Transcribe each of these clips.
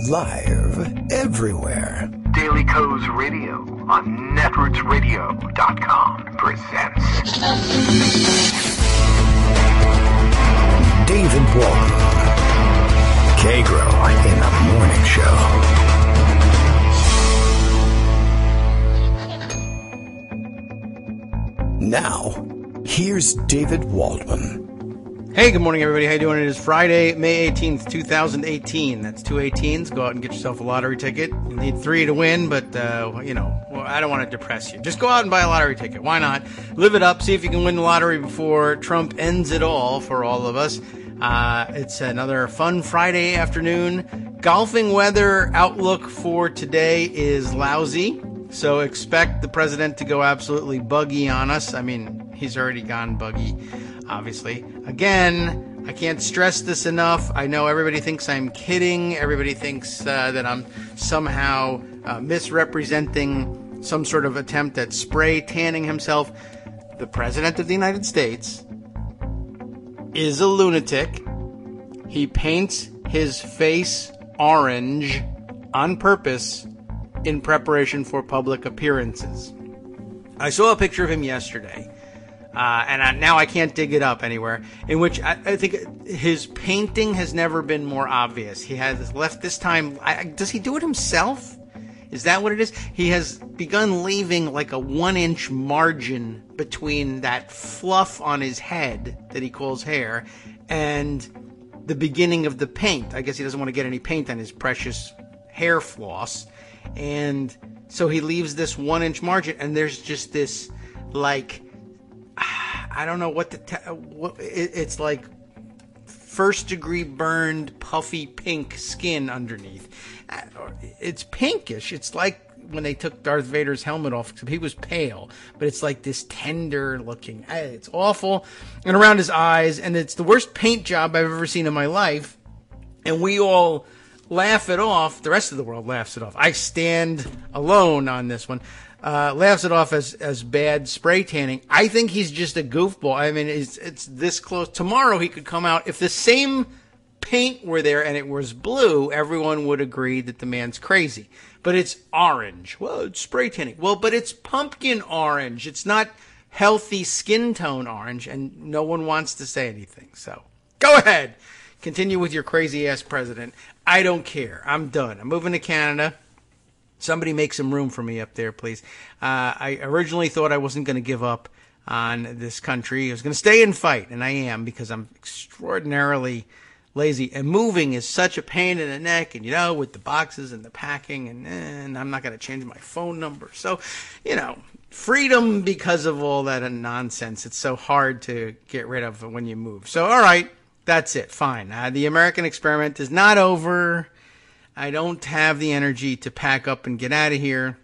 Live everywhere. Daily Co's Radio on netrootsradio.com presents David Walton. Kagro in the Morning Show. Now, here's David Waldman. Hey, good morning, everybody. How you doing? It is Friday, May 18th, 2018. That's 2 18s. Go out and get yourself a lottery ticket. You need 3 to win, but, I don't want to depress you. Just go out and buy a lottery ticket. Why not? Live it up. See if you can win the lottery before Trump ends it all for all of us. It's another fun Friday afternoon. Golfing weather outlook for today is lousy, so expect the president to go absolutely buggy on us. I mean, he's already gone buggy, obviously. Again, I can't stress this enough. I know everybody thinks I'm kidding. Everybody thinks that I'm somehow misrepresenting some sort of attempt at spray tanning himself. The president of the United States is a lunatic. He paints his face orange on purpose in preparation for public appearances. I saw a picture of him yesterday, and now I can't dig it up anywhere, in which I think his painting has never been more obvious. He has left this time. Does he do it himself? Is that what it is? He has begun leaving like a 1-inch margin between that fluff on his head that he calls hair and the beginning of the paint. I guess he doesn't want to get any paint on his precious hair floss. And so he leaves this 1-inch margin, and there's just this, like, I don't know what it's like first-degree burned, puffy pink skin underneath. It's pinkish. It's like when they took Darth Vader's helmet off, except he was pale, but it's like this tender looking. It's awful. And around his eyes, and it's the worst paint job I've ever seen in my life. And we all laugh it off. The rest of the world laughs it off. I stand alone on this one. Laughs it off as bad spray tanning. I think he's just a goofball. I mean, it's this close. Tomorrow he could come out. If the same paint were there and it was blue, everyone would agree that the man's crazy. But it's orange. Well, it's spray tanning. Well, but it's pumpkin orange. It's not healthy skin tone orange, and no one wants to say anything. So go ahead. Continue with your crazy-ass president. I don't care. I'm done. I'm moving to Canada. Somebody make some room for me up there, please. I originally thought I wasn't going to give up on this country. I was going to stay and fight, and I am, because I'm extraordinarily lazy. And moving is such a pain in the neck, and, with the boxes and the packing, and I'm not going to change my phone number. So, freedom because of all that nonsense. It's so hard to get rid of when you move. So, all right. That's it. Fine. The American experiment is not over. I don't have the energy to pack up and get out of here.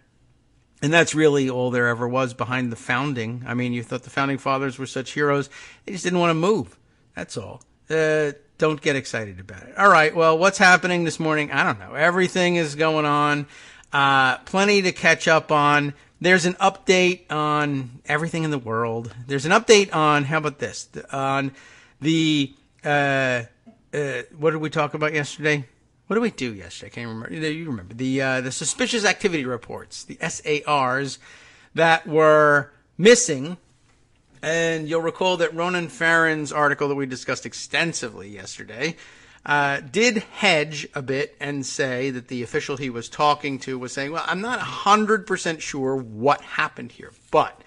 And that's really all there ever was behind the founding. I mean, you thought the founding fathers were such heroes. They just didn't want to move. That's all. Don't get excited about it. All right. Well, what's happening this morning? I don't know. Everything is going on. Plenty to catch up on. There's an update on everything in the world. There's an update on, how about this? On the... what did we talk about yesterday? What did we do yesterday? I can't remember. You remember. The suspicious activity reports, the SARs that were missing. And you'll recall that Ronan Farron's article that we discussed extensively yesterday did hedge a bit and say that the official he was talking to was saying, well, I'm not 100% sure what happened here, but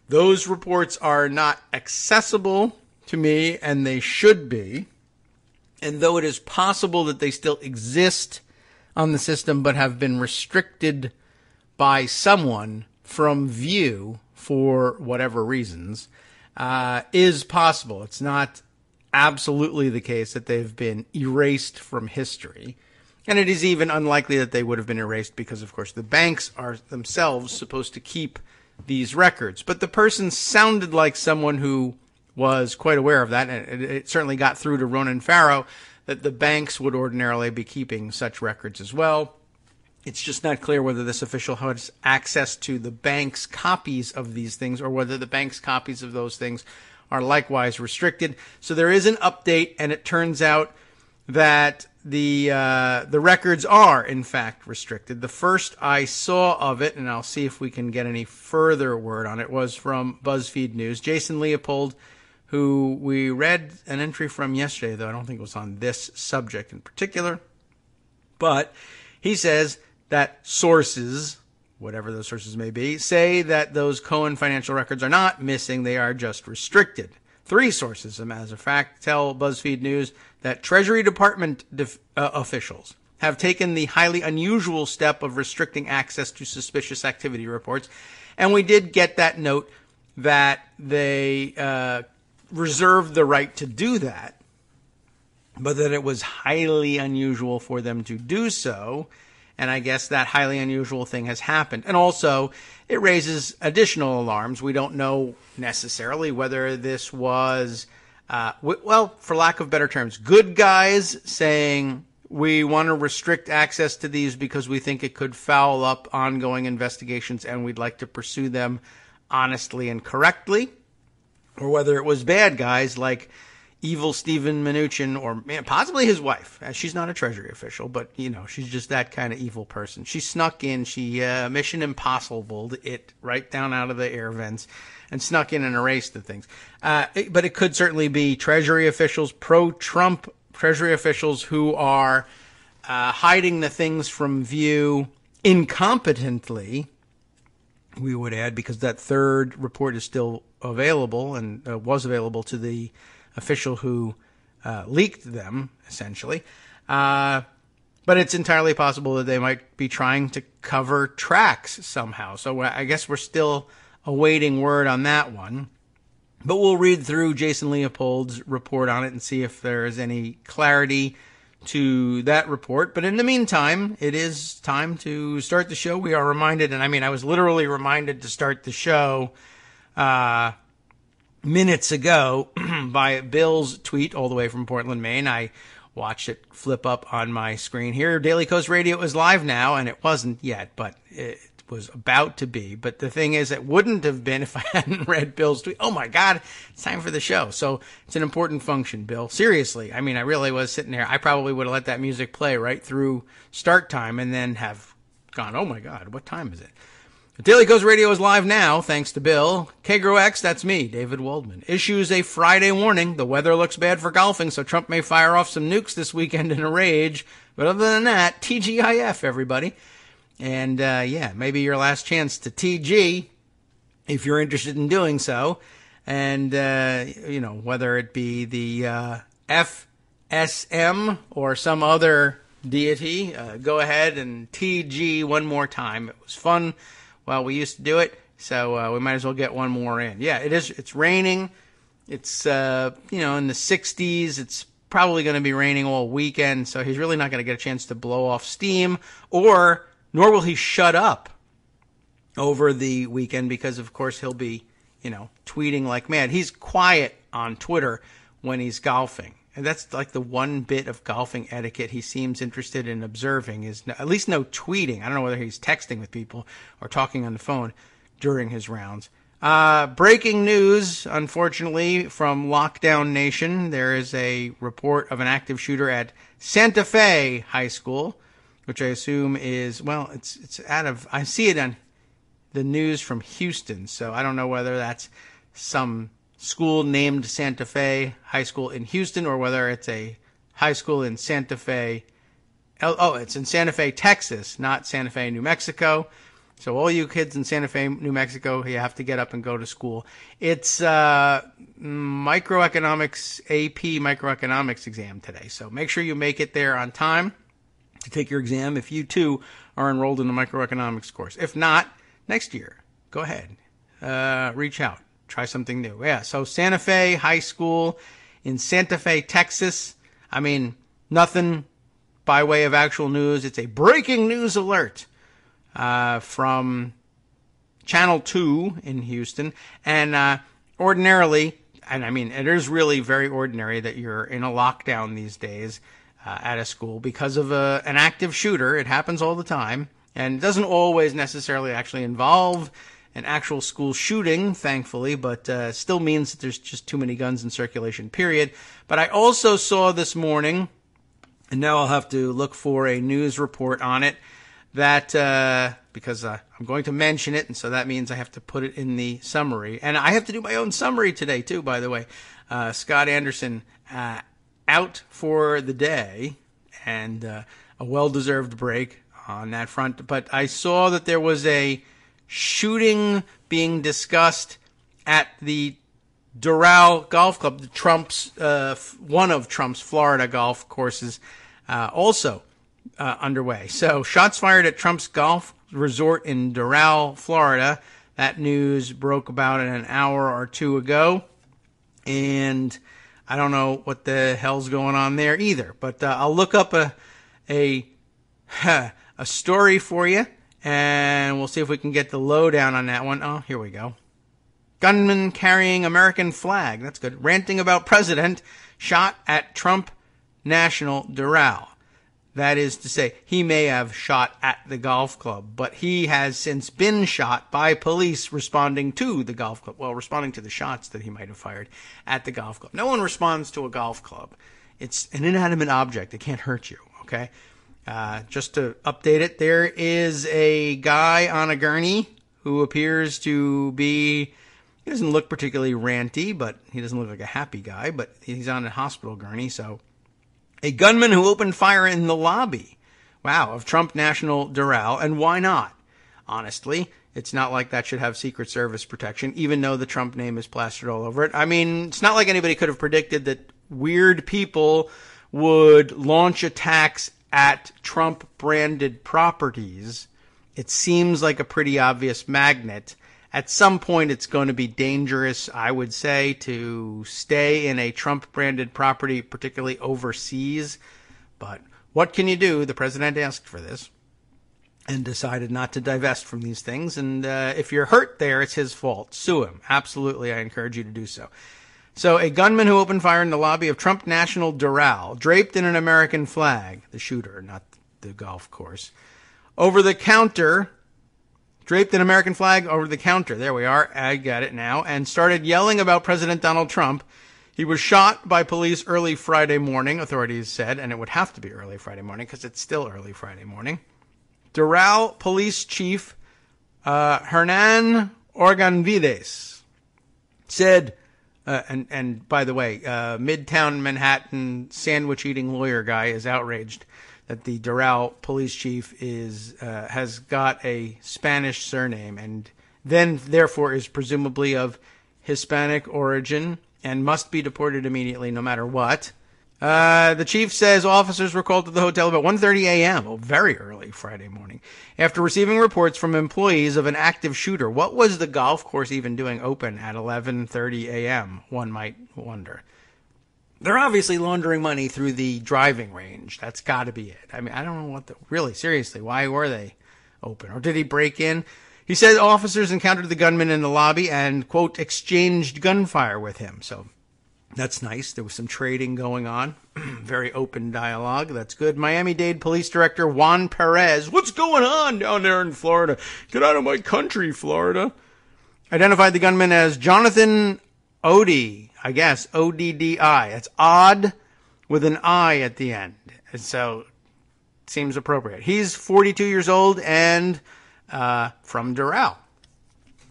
those reports are not accessible to me, and they should be. And though it is possible that they still exist on the system but have been restricted by someone from view for whatever reasons, is possible. It's not absolutely the case that they've been erased from history. And it is even unlikely that they would have been erased because, of course, the banks are themselves supposed to keep these records. But the person sounded like someone who was quite aware of that, and it certainly got through to Ronan Farrow that the banks would ordinarily be keeping such records as well. It's just not clear whether this official has access to the bank's copies of these things or whether the bank's copies of those things are likewise restricted. So there is an update, and it turns out that the records are, in fact, restricted. The first I saw of it, and I'll see if we can get any further word on it, was from BuzzFeed News. Jason Leopold, who we read an entry from yesterday, though I don't think it was on this subject in particular, but he says that sources, whatever those sources may be, say that those Cohen financial records are not missing, they are just restricted. 3 sources, as a matter of fact, tell BuzzFeed News that Treasury Department officials have taken the highly unusual step of restricting access to suspicious activity reports. And we did get that note that they reserved the right to do that, but that it was highly unusual for them to do so. And I guess that highly unusual thing has happened. And also, it raises additional alarms. We don't know necessarily whether this was, well, for lack of better terms, good guys saying we want to restrict access to these because we think it could foul up ongoing investigations and we'd like to pursue them honestly and correctly, or whether it was bad guys like evil Stephen Mnuchin, or possibly his wife. She's not a Treasury official, but, you know, she's just that kind of evil person. She snuck in, she Mission Impossibled it right down out of the air vents and snuck in and erased the things. But it could certainly be Treasury officials, pro-Trump Treasury officials who are hiding the things from view incompetently, we would add, because that third report is still available and was available to the official who leaked them, essentially. But it's entirely possible that they might be trying to cover tracks somehow. So I guess we're still awaiting word on that one. But we'll read through Jason Leopold's report on it and see if there is any clarity to that report. But in the meantime, it is time to start the show. We are reminded, and I mean, I was literally reminded to start the show minutes ago by Bill's tweet all the way from Portland, Maine. I watched it flip up on my screen here. Daily Coast Radio is live now, and it wasn't yet, but it was about to be. But the thing is, it wouldn't have been if I hadn't read Bill's tweet. Oh my God, it's time for the show. So it's an important function, Bill. Seriously, I mean, I really was sitting there. I probably would have let that music play right through start time and then have gone, oh my God, what time is it? Daily Coast Radio is live now, thanks to Bill. Kagro X, that's me, David Waldman, issues a Friday warning. The weather looks bad for golfing, so Trump may fire off some nukes this weekend in a rage. But other than that, TGIF, everybody. And, yeah, maybe your last chance to TG, if you're interested in doing so. And, you know, whether it be the FSM or some other deity, go ahead and TG one more time. It was fun. Well, we used to do it, so we might as well get one more in. Yeah, it is. It's raining. It's, you know, in the 60s. It's probably going to be raining all weekend, so he's really not going to get a chance to blow off steam, nor will he shut up over the weekend because, of course, he'll be, you know, tweeting like mad. He's quiet on Twitter when he's golfing. And that's like the one bit of golfing etiquette he seems interested in observing is at least no tweeting. I don't know whether he's texting with people or talking on the phone during his rounds. Breaking news, unfortunately, from Lockdown Nation. There is a report of an active shooter at Santa Fe High School, which I assume is, well, it's out of, I see it on the news from Houston, so I don't know whether that's some school named Santa Fe High School in Houston, or whether it's a high school in Santa Fe. Oh, it's in Santa Fe, Texas, not Santa Fe, New Mexico. So all you kids in Santa Fe, New Mexico, you have to get up and go to school. It's microeconomics, AP microeconomics exam today. So make sure you make it there on time to take your exam if you too are enrolled in the microeconomics course. If not, next year, go ahead, reach out. Try something new. Yeah, so Santa Fe High School in Santa Fe, Texas. I mean, nothing by way of actual news. It's a breaking news alert from Channel 2 in Houston. And ordinarily, and I mean, it is really very ordinary that you're in a lockdown these days at a school because of an active shooter. It happens all the time. And it doesn't always necessarily actually involve an actual school shooting, thankfully, but still means that there's just too many guns in circulation, period. But I also saw this morning And now I'll have to look for a news report on it that, because I'm going to mention it, and so that means I have to put it in the summary. And I have to do my own summary today, too, by the way. Scott Anderson out for the day, and a well-deserved break on that front. But I saw that there was a shooting being discussed at the Doral Golf Club, one of Trump's Florida golf courses, also underway. So, shots fired at Trump's golf resort in Doral, Florida. That news broke about an hour or two ago, and I don't know what the hell's going on there either. But I'll look up a story for you, and we'll see if we can get the lowdown on that one. Oh, here we go. Gunman carrying American flag. That's good. Ranting about president. Shot at Trump National Doral. That is to say, he may have shot at the golf club, but he has since been shot by police responding to the golf club. Well, responding to the shots that he might have fired at the golf club. No one responds to a golf club. It's an inanimate object. It can't hurt you, okay? Just to update it, there is a guy on a gurney who appears to be... He doesn't look particularly ranty, but he doesn't look like a happy guy, but he's on a hospital gurney, so... A gunman who opened fire in the lobby, of Trump National Doral, and why not? Honestly, it's not like that should have Secret Service protection, even though the Trump name is plastered all over it. I mean, it's not like anybody could have predicted that weird people would launch attacks at Trump-branded properties. It seems like a pretty obvious magnet. At some point, it's going to be dangerous, I would say, to stay in a Trump-branded property, particularly overseas. But what can you do? The president asked for this and decided not to divest from these things. And if you're hurt there, it's his fault. Sue him. Absolutely, I encourage you to do so. So a gunman who opened fire in the lobby of Trump National Doral, draped in an American flag, the shooter, not the golf course, over the counter... Draped an American flag over the counter. There we are. I got it now. And started yelling about President Donald Trump. He was shot by police early Friday morning, authorities said, and it would have to be early Friday morning because it's still early Friday morning. Doral Police Chief Hernan Organvides said, and by the way, Midtown Manhattan sandwich-eating lawyer guy is outraged that the Doral police chief has got a Spanish surname and then therefore is presumably of Hispanic origin and must be deported immediately no matter what. The chief says officers were called to the hotel about 1:30 a.m., very early Friday morning, after receiving reports from employees of an active shooter. What was the golf course even doing open at 11:30 a.m., one might wonder. They're obviously laundering money through the driving range. That's got to be it. I mean, I don't know really, seriously, why were they open? Or did he break in? He said officers encountered the gunman in the lobby and, quote, exchanged gunfire with him. So that's nice. There was some trading going on. Very open dialogue. That's good. Miami-Dade Police Director Juan Perez. What's going on down there in Florida? Get out of my country, Florida. Identified the gunman as Jonathan Oddi. I guess, O-D-D-I. It's odd with an I at the end. And so, it seems appropriate. He's 42 years old and from Doral.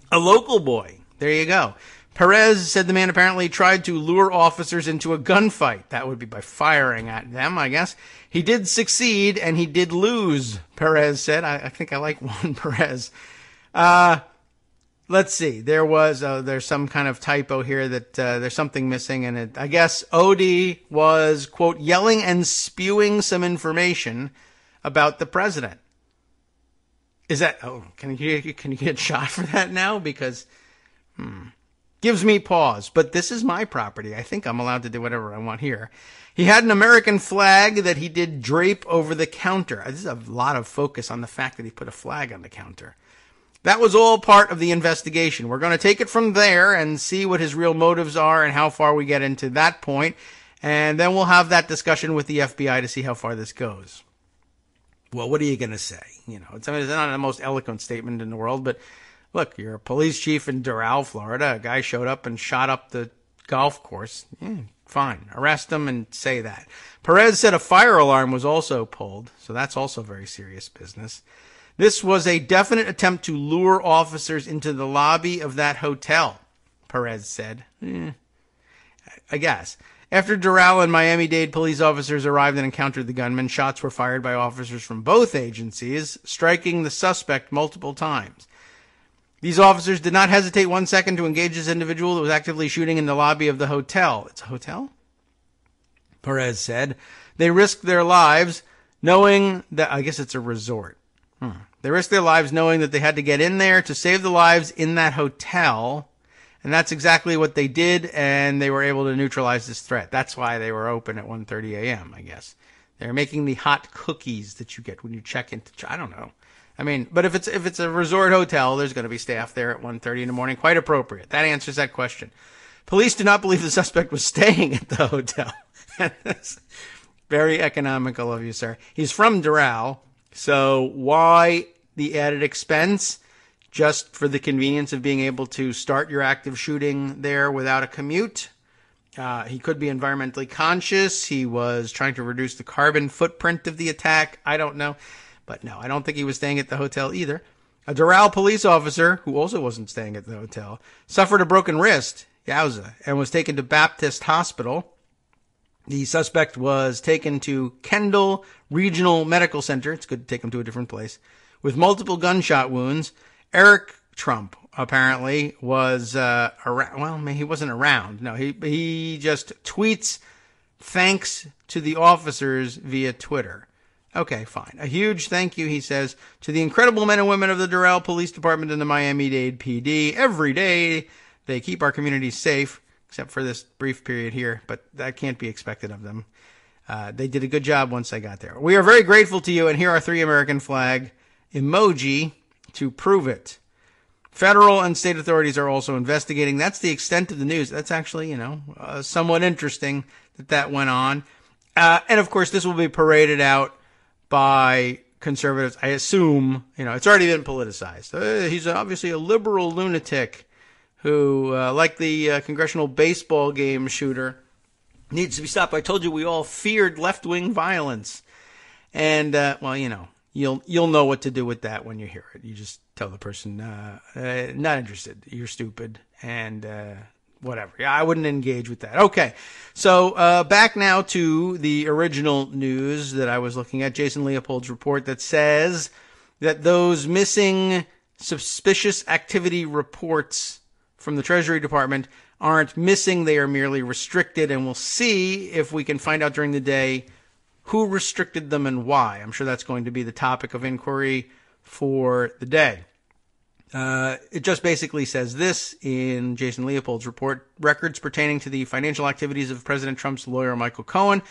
A local boy. There you go. Perez said the man apparently tried to lure officers into a gunfight. That would be by firing at them, I guess. He did succeed, and he did lose, Perez said. I think I like Juan Perez. Let's see. There's some kind of typo here that there's something missing in it. I guess Oddi was, quote, yelling and spewing some information about the president. Is that, can you get shot for that now? Because, gives me pause. But this is my property. I think I'm allowed to do whatever I want here. He had an American flag that he did drape over the counter. This is a lot of focus on the fact that he put a flag on the counter. That was all part of the investigation. We're going to take it from there and see what his real motives are and how far we get into that point. And then we'll have that discussion with the FBI to see how far this goes. Well, what are you going to say? It's not the most eloquent statement in the world, but look, you're a police chief in Doral, Florida. A guy showed up and shot up the golf course. Fine. Arrest them and say that. Perez said a fire alarm was also pulled, so that's also very serious business. This was a definite attempt to lure officers into the lobby of that hotel, Perez said. I guess. After Doral and Miami-Dade police officers arrived and encountered the gunman, shots were fired by officers from both agencies, striking the suspect multiple times. These officers did not hesitate 1 second to engage this individual that was actively shooting in the lobby of the hotel. It's a hotel? Perez said. They risked their lives knowing that, I guess it's a resort. They risked their lives knowing that they had to get in there to save the lives in that hotel. And that's exactly what they did, and they were able to neutralize this threat. That's why they were open at 1:30 a.m., I guess. They're making the hot cookies that you get when you check into, I don't know. I mean, but if it's a resort hotel, there's going to be staff there at 1:30 in the morning. Quite appropriate. That answers that question. Police do not believe the suspect was staying at the hotel. Very economical of you, sir. He's from Doral, so why the added expense? Just for the convenience of being able to start your active shooting there without a commute. He could be environmentally conscious. He was trying to reduce the carbon footprint of the attack. I don't know. But no, I don't think he was staying at the hotel either. A Doral police officer, who also wasn't staying at the hotel, suffered a broken wrist, yowza, and was taken to Baptist Hospital. The suspect was taken to Kendall Regional Medical Center. It's good to take him to a different place. With multiple gunshot wounds. Eric Trump apparently was around. Well, he wasn't around. No, he just tweets thanks to the officers via Twitter. Okay, fine. A huge thank you, he says, to the incredible men and women of the Doral Police Department and the Miami-Dade PD. Every day they keep our communities safe, except for this brief period here, but that can't be expected of them. They did a good job once I got there. We are very grateful to you, and here are 3 American flag emoji to prove it. Federal and state authorities are also investigating. That's the extent of the news. That's actually, somewhat interesting that went on. And of course, this will be paraded out by conservatives. I assume, it's already been politicized. He's obviously a liberal lunatic who, like the congressional baseball game shooter, needs to be stopped. I told you we all feared left-wing violence. And, You'll know what to do with that when you hear it. You just tell the person, not interested. You're stupid. And, whatever. Yeah, I wouldn't engage with that. Okay. So, back now to the original news that I was looking at. Jason Leopold's report that says that those missing suspicious activity reports from the Treasury Department aren't missing. They are merely restricted. And we'll see if we can find out during the day who restricted them and why. I'm sure that's going to be the topic of inquiry for the day. It just basically says this in Jason Leopold's report. Records pertaining to the financial activities of President Trump's lawyer, Michael Cohen,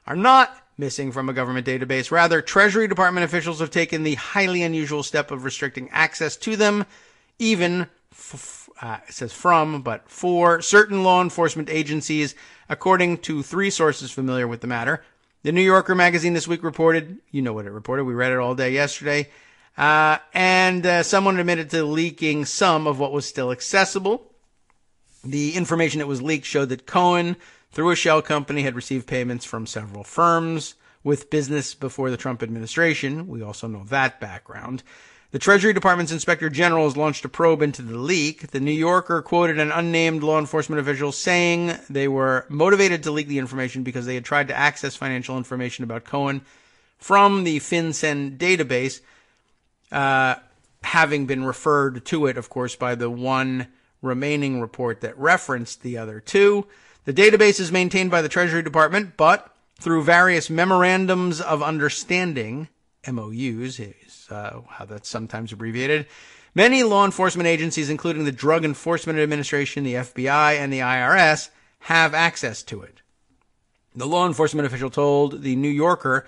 are not missing from a government database. Rather, Treasury Department officials have taken the highly unusual step of restricting access to them, even, it says from, but for certain law enforcement agencies, according to 3 sources familiar with the matter. The New Yorker magazine this week reported, you know what it reported, we read it all day yesterday, and someone admitted to leaking some of what was still accessible. The information that was leaked showed that Cohen, through a shell company, had received payments from several firms with business before the Trump administration. We also know that background. The Treasury Department's Inspector General has launched a probe into the leak. The New Yorker quoted an unnamed law enforcement official saying they were motivated to leak the information because they had tried to access financial information about Cohen from the FinCEN database, having been referred to it, of course, by the one remaining report that referenced the other 2. The database is maintained by the Treasury Department, but through various memorandums of understanding, MOUs, how that's sometimes abbreviated. Many law enforcement agencies, including the Drug Enforcement Administration, the FBI, and the IRS, have access to it. The law enforcement official told the New Yorker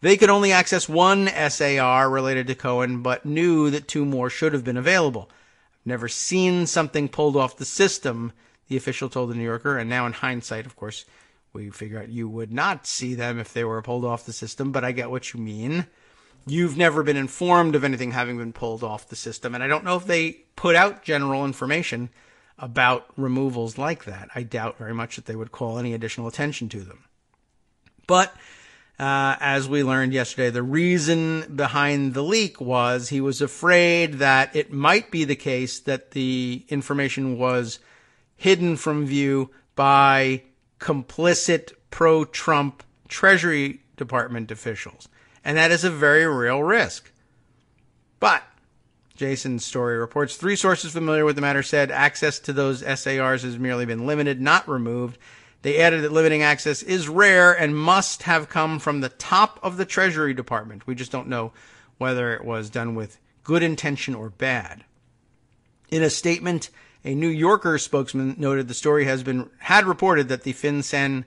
they could only access one SAR related to Cohen, but knew that 2 more should have been available. I've never seen something pulled off the system, the official told the New Yorker, and now in hindsight, of course, we figure out you would not see them if they were pulled off the system, but I get what you mean. You've never been informed of anything having been pulled off the system, and I don't know if they put out general information about removals like that. I doubt very much that they would call any additional attention to them. But as we learned yesterday, the reason behind the leak was he was afraid that it might be the case that the information was hidden from view by complicit pro-Trump Treasury Department officials. And that is a very real risk. But Jason's story reports 3 sources familiar with the matter said access to those SARs has merely been limited, not removed. They added that limiting access is rare and must have come from the top of the Treasury Department. We just don't know whether it was done with good intention or bad. In a statement, a New Yorker spokesman noted the story had reported that the FinCEN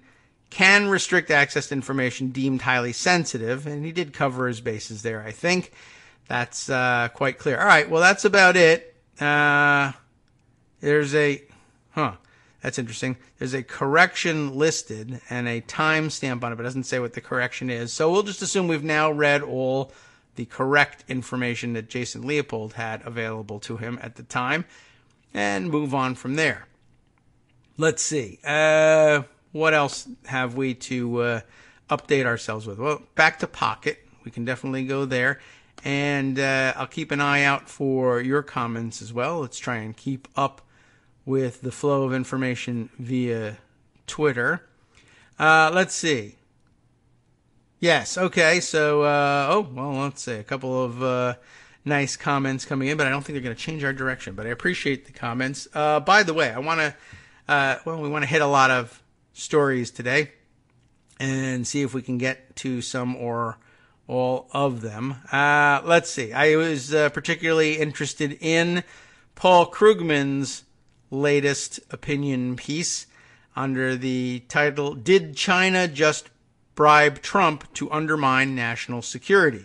can restrict access to information deemed highly sensitive, and he did cover his bases there, I think. That's quite clear. All right, well, that's about it. That's interesting. There's a correction listed and a timestamp on it, but it doesn't say what the correction is. So we'll just assume we've now read all the correct information that Jason Leopold had available to him at the time and move on from there. Let's see. What else have we to update ourselves with? Well, back to Pocket. We can definitely go there. And I'll keep an eye out for your comments as well. Let's try and keep up with the flow of information via Twitter. Let's see. Yes, okay, so, let's see. A couple of nice comments coming in, but I don't think they're going to change our direction. But I appreciate the comments. By the way, I want to, we want to hit a lot of stories today and see if we can get to some or all of them. Let's see. I was particularly interested in Paul Krugman's latest opinion piece under the title, Did China Just Bribe Trump to Undermine National Security?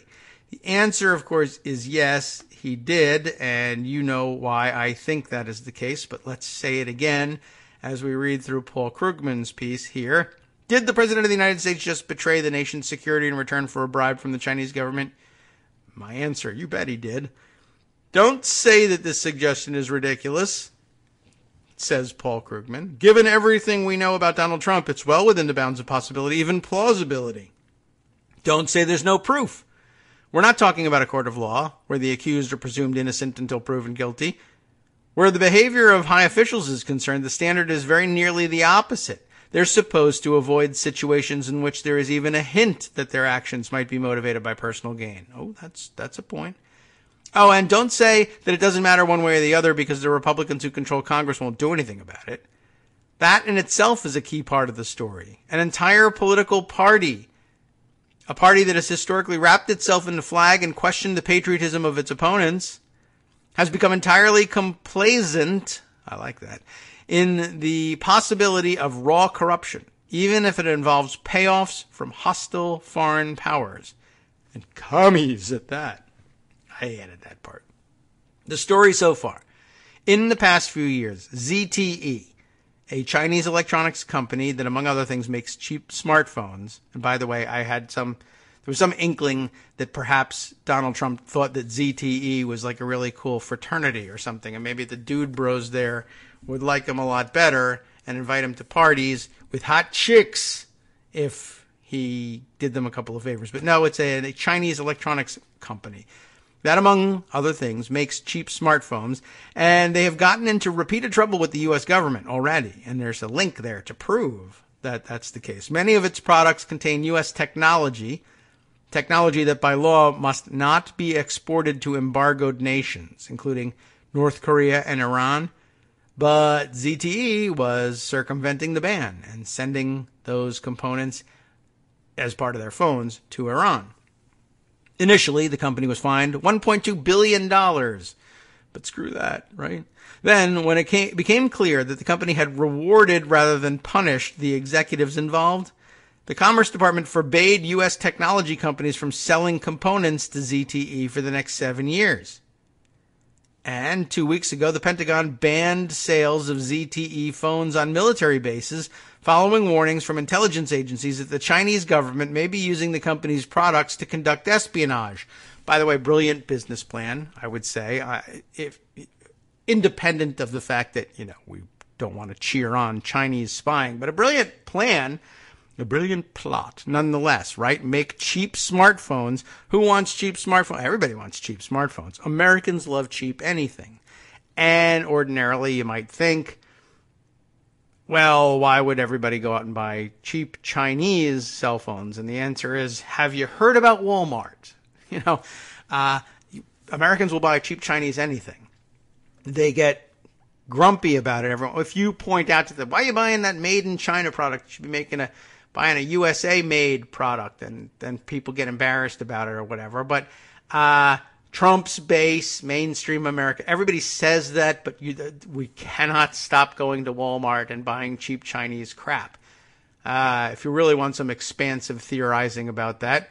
The answer, of course, is yes, he did, and you know why I think that is the case, but let's say it again as we read through Paul Krugman's piece here. Did the President of the United States just betray the nation's security in return for a bribe from the Chinese government? My answer, you bet he did. Don't say that this suggestion is ridiculous, says Paul Krugman. Given everything we know about Donald Trump, it's well within the bounds of possibility, even plausibility. Don't say there's no proof. We're not talking about a court of law where the accused are presumed innocent until proven guilty. Where the behavior of high officials is concerned, the standard is very nearly the opposite. They're supposed to avoid situations in which there is even a hint that their actions might be motivated by personal gain. Oh, that's a point. Oh, and don't say that it doesn't matter one way or the other because the Republicans who control Congress won't do anything about it. That in itself is a key part of the story. An entire political party, a party that has historically wrapped itself in the flag and questioned the patriotism of its opponents, has become entirely complacent, I like that, in the possibility of raw corruption, even if it involves payoffs from hostile foreign powers. And commies at that. I added that part. The story so far. In the past few years, ZTE, a Chinese electronics company that, among other things, makes cheap smartphones. And by the way, there was some inkling that perhaps Donald Trump thought that ZTE was like a really cool fraternity or something. And maybe the dude bros there would like him a lot better and invite him to parties with hot chicks if he did them a couple of favors. But no, it's a Chinese electronics company that, among other things, makes cheap smartphones. And they have gotten into repeated trouble with the U.S. government already. And there's a link there to prove that that's the case. Many of its products contain U.S. technology that by law must not be exported to embargoed nations, including North Korea and Iran. But ZTE was circumventing the ban and sending those components as part of their phones to Iran. Initially, the company was fined $1.2 billion. But screw that, right? Then, when it became clear that the company had rewarded rather than punished the executives involved, the Commerce Department forbade U.S. technology companies from selling components to ZTE for the next 7 years. And 2 weeks ago, the Pentagon banned sales of ZTE phones on military bases following warnings from intelligence agencies that the Chinese government may be using the company's products to conduct espionage. By the way, brilliant business plan, I would say. independent of the fact that, we don't want to cheer on Chinese spying, but a brilliant plan, a brilliant plot, nonetheless, right? Make cheap smartphones. Who wants cheap smartphones? Everybody wants cheap smartphones. Americans love cheap anything. And ordinarily, you might think, well, why would everybody go out and buy cheap Chinese cell phones? And the answer is, have you heard about Walmart? Americans will buy cheap Chinese anything. They get grumpy about it. Everyone, if you point out to them, why are you buying that made in China product? You should be buying a USA made product, and then people get embarrassed about it or whatever. But Trump's base, mainstream America, everybody says that, but we cannot stop going to Walmart and buying cheap Chinese crap. If you really want some expansive theorizing about that,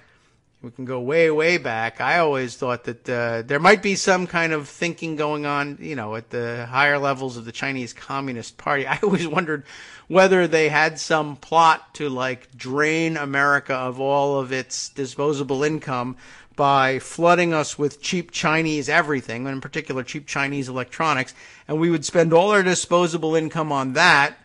we can go way, way back. I always thought that there might be some kind of thinking going on, at the higher levels of the Chinese Communist Party. I always wondered whether they had some plot to, drain America of all of its disposable income by flooding us with cheap Chinese everything, and in particular cheap Chinese electronics, and we would spend all our disposable income on that,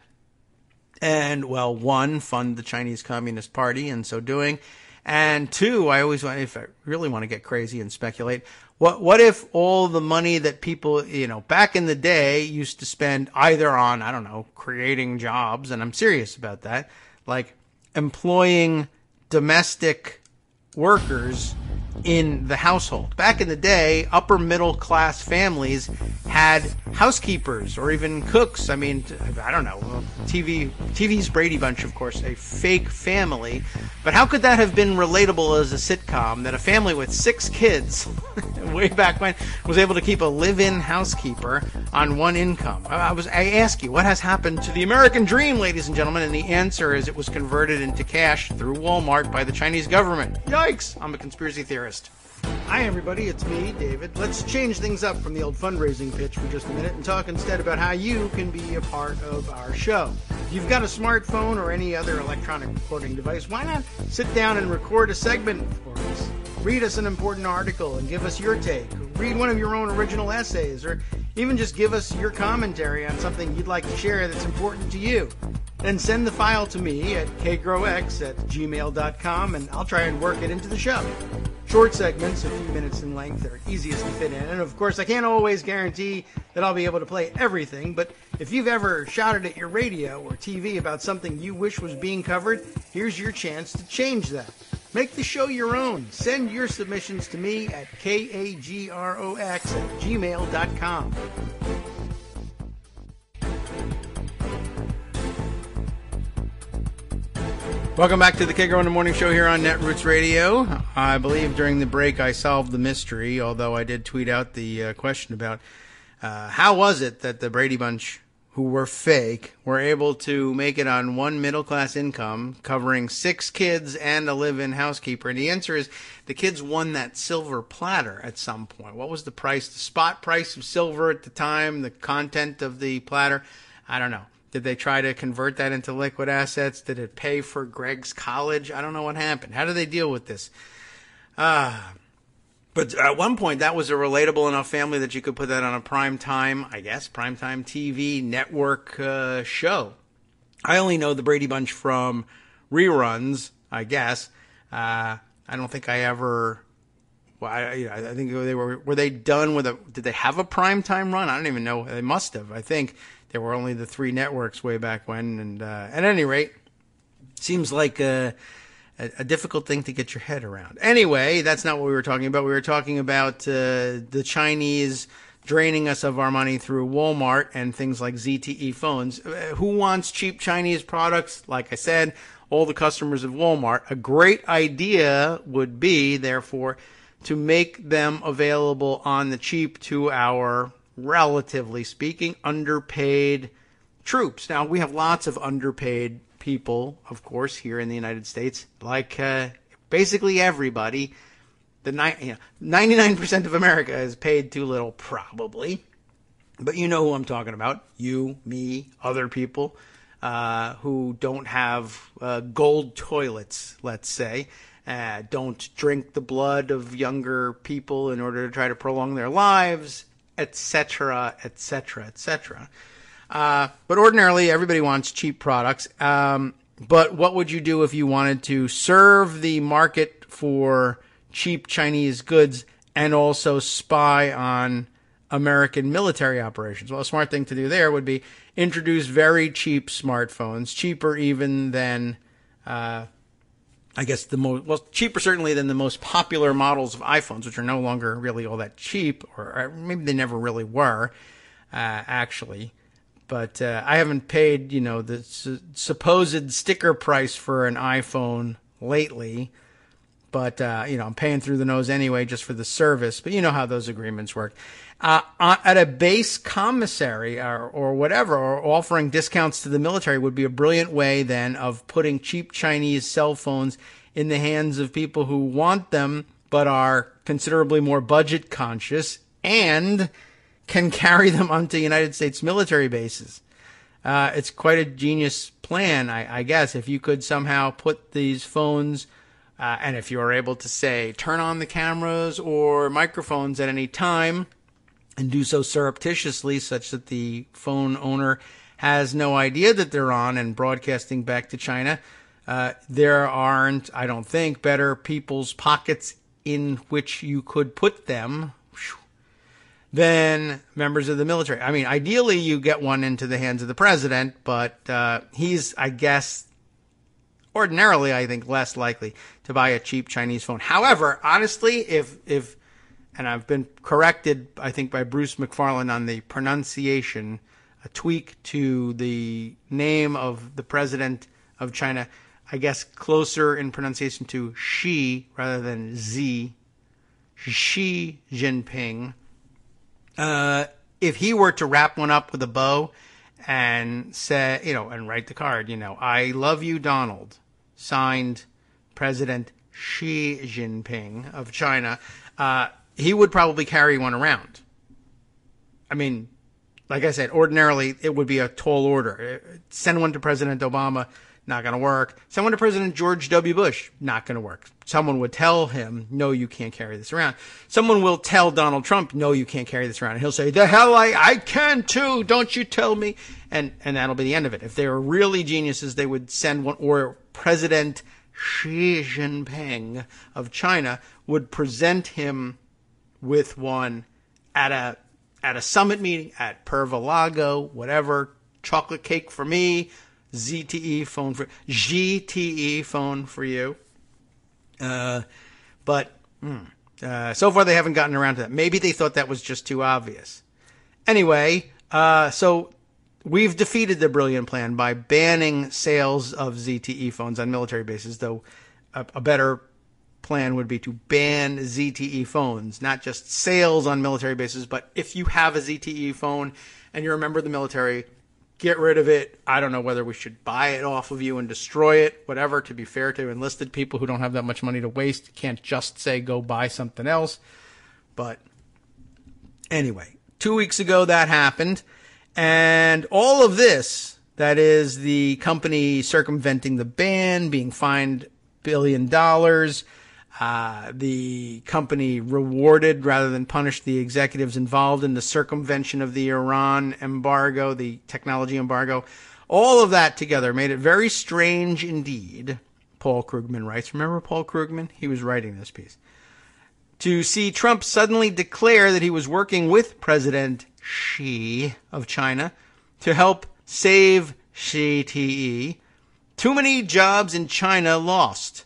and, well, one, fund the Chinese Communist Party in so doing, and two, I always want, if I really want to get crazy and speculate, what if all the money that people, back in the day used to spend either on, I don't know, creating jobs, and I'm serious about that, like employing domestic workers in the household. Back in the day, upper middle class families had housekeepers or even cooks. I mean, I don't know. TV's Brady Bunch, of course, a fake family. But how could that have been relatable as a sitcom that a family with 6 kids way back when was able to keep a live-in housekeeper on one income? I ask you, what has happened to the American dream, ladies and gentlemen? And the answer is it was converted into cash through Walmart by the Chinese government. Yikes! I'm a conspiracy theorist. Hi everybody, it's me, David. Let's change things up from the old fundraising pitch for just a minute and talk instead about how you can be a part of our show. If you've got a smartphone or any other electronic recording device, why not sit down and record a segment for us? Read us an important article and give us your take. Read one of your own original essays, or even just give us your commentary on something you'd like to share that's important to you. Then send the file to me at kagrox@gmail.com, and I'll try and work it into the show. Short segments, a few minutes in length, are easiest to fit in. And of course, I can't always guarantee that I'll be able to play everything, but if you've ever shouted at your radio or TV about something you wish was being covered, here's your chance to change that. Make the show your own. Send your submissions to me at kagrox@gmail.com. Welcome back to the Kagro in the Morning Show here on Netroots Radio. I believe during the break I solved the mystery, although I did tweet out the question about how was it that the Brady Bunch, who were fake, were able to make it on one middle-class income, covering 6 kids and a live-in housekeeper. And the answer is the kids won that silver platter at some point. What was the price, the spot price of silver at the time, the content of the platter? I don't know. Did they try to convert that into liquid assets? Did it pay for Greg's college? I don't know what happened. How did they deal with this? But at one point, that was a relatable enough family that you could put that on a primetime TV network show. I only know the Brady Bunch from reruns, I guess. I don't think I ever... Well, I think they were they done with did they have a primetime run? I don't even know. They must have. I think there were only the 3 networks way back when. And at any rate, seems like a difficult thing to get your head around. Anyway, that's not what we were talking about. We were talking about the Chinese draining us of our money through Walmart and things like ZTE phones. Who wants cheap Chinese products? Like I said, all the customers of Walmart. A great idea would be, therefore, to make them available on the cheap to our, relatively speaking, underpaid troops. Now, we have lots of underpaid people, of course, here in the United States, like basically everybody. 99% of America is paid too little, probably. But you know who I'm talking about. You, me, other people who don't have gold toilets, let's say. Don't drink the blood of younger people in order to try to prolong their lives, etc., etc., etc. But ordinarily, everybody wants cheap products. But what would you do if you wanted to serve the market for cheap Chinese goods and also spy on American military operations? Well, a smart thing to do there would be introduce very cheap smartphones, cheaper even than, cheaper certainly than the most popular models of iPhones, which are no longer really all that cheap, or maybe they never really were, actually. But I haven't paid, the supposed sticker price for an iPhone lately. But, I'm paying through the nose anyway just for the service. But you know how those agreements work. At a base commissary or whatever, or offering discounts to the military would be a brilliant way then of putting cheap Chinese cell phones in the hands of people who want them but are considerably more budget conscious and can carry them onto United States military bases. It's quite a genius plan, I guess, if you could somehow put these phones, and if you are able to, say, turn on the cameras or microphones at any time and do so surreptitiously such that the phone owner has no idea that they're on and broadcasting back to China, there aren't, I don't think, better people's pockets in which you could put them than members of the military. I mean, ideally you get one into the hands of the president, but he's, I guess, ordinarily, I think, less likely to buy a cheap Chinese phone. However, honestly, if and I've been corrected, I think, by Bruce McFarlane on the pronunciation, a tweak to the name of the president of China, I guess closer in pronunciation to Xi rather than Z, Xi Jinping. If he were to wrap one up with a bow and say, and write the card, I love you, Donald, signed President Xi Jinping of China, he would probably carry one around. I mean, like I said, ordinarily it would be a tall order. Send one to President Obama, not going to work. Send one to President George W. Bush, not going to work. Someone would tell him, no, you can't carry this around. Someone will tell Donald Trump, no, you can't carry this around. And he'll say, the hell I can too, don't you tell me. And that'll be the end of it. If they were really geniuses, they would send one, or President Xi Jinping of China would present him with one at a summit meeting, at Pervalago, whatever, chocolate cake for me, ZTE phone for GTE phone for you. But so far they haven't gotten around to that. Maybe they thought that was just too obvious. Anyway, so we've defeated the brilliant plan by banning sales of ZTE phones on military bases, though a better plan would be to ban ZTE phones, not just sales on military bases, but if you have a ZTE phone and you're a member of the military, get rid of it. I don't know whether we should buy it off of you and destroy it, whatever, to be fair to enlisted people who don't have that much money to waste. You can't just say go buy something else. But anyway, 2 weeks ago that happened. And all of this, that is the company circumventing the ban, being fined $1 billion, the company rewarded rather than punished the executives involved in the circumvention of the Iran embargo, the technology embargo. All of that together made it very strange indeed, Paul Krugman writes. Remember Paul Krugman? He was writing this piece. To see Trump suddenly declare that he was working with President Xi of China to help save ZTE. Too many jobs in China lost.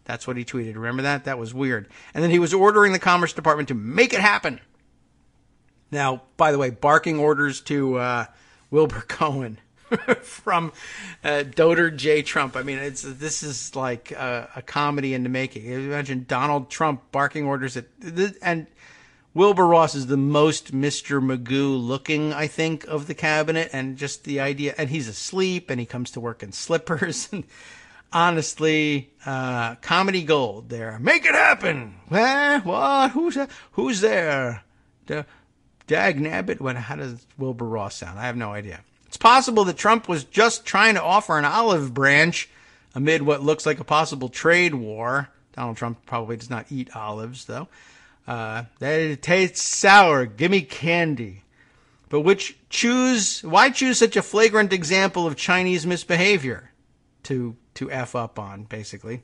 That's what he tweeted. Remember that? That was weird. And then he was ordering the Commerce Department to make it happen. Now, by the way, barking orders to Wilbur Cohen from Doter J. Trump. I mean, this is like a comedy in the making. Imagine Donald Trump barking orders and Wilbur Ross is the most Mr. Magoo looking, I think, of the cabinet, and just the idea, and he's asleep and he comes to work in slippers. And honestly, comedy gold there. Make it happen. What? Who's there? Dag nabbit. How does Wilbur Ross sound? I have no idea. It's possible that Trump was just trying to offer an olive branch amid what looks like a possible trade war. Donald Trump probably does not eat olives, though. That tastes sour. Give me candy. But why choose such a flagrant example of Chinese misbehavior to F up on, basically?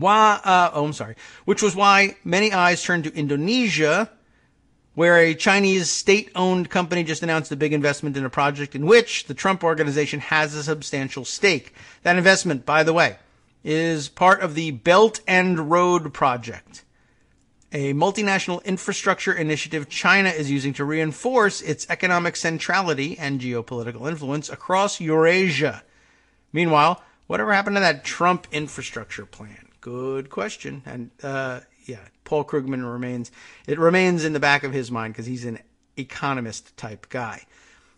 I'm sorry. Which was why many eyes turned to Indonesia, where a Chinese state-owned company just announced a big investment in a project in which the Trump organization has a substantial stake. That investment, by the way, is part of the Belt and Road Project, a multinational infrastructure initiative China is using to reinforce its economic centrality and geopolitical influence across Eurasia. Meanwhile, whatever happened to that Trump infrastructure plan? Good question. And, Paul Krugman remains in the back of his mind because he's an economist type guy.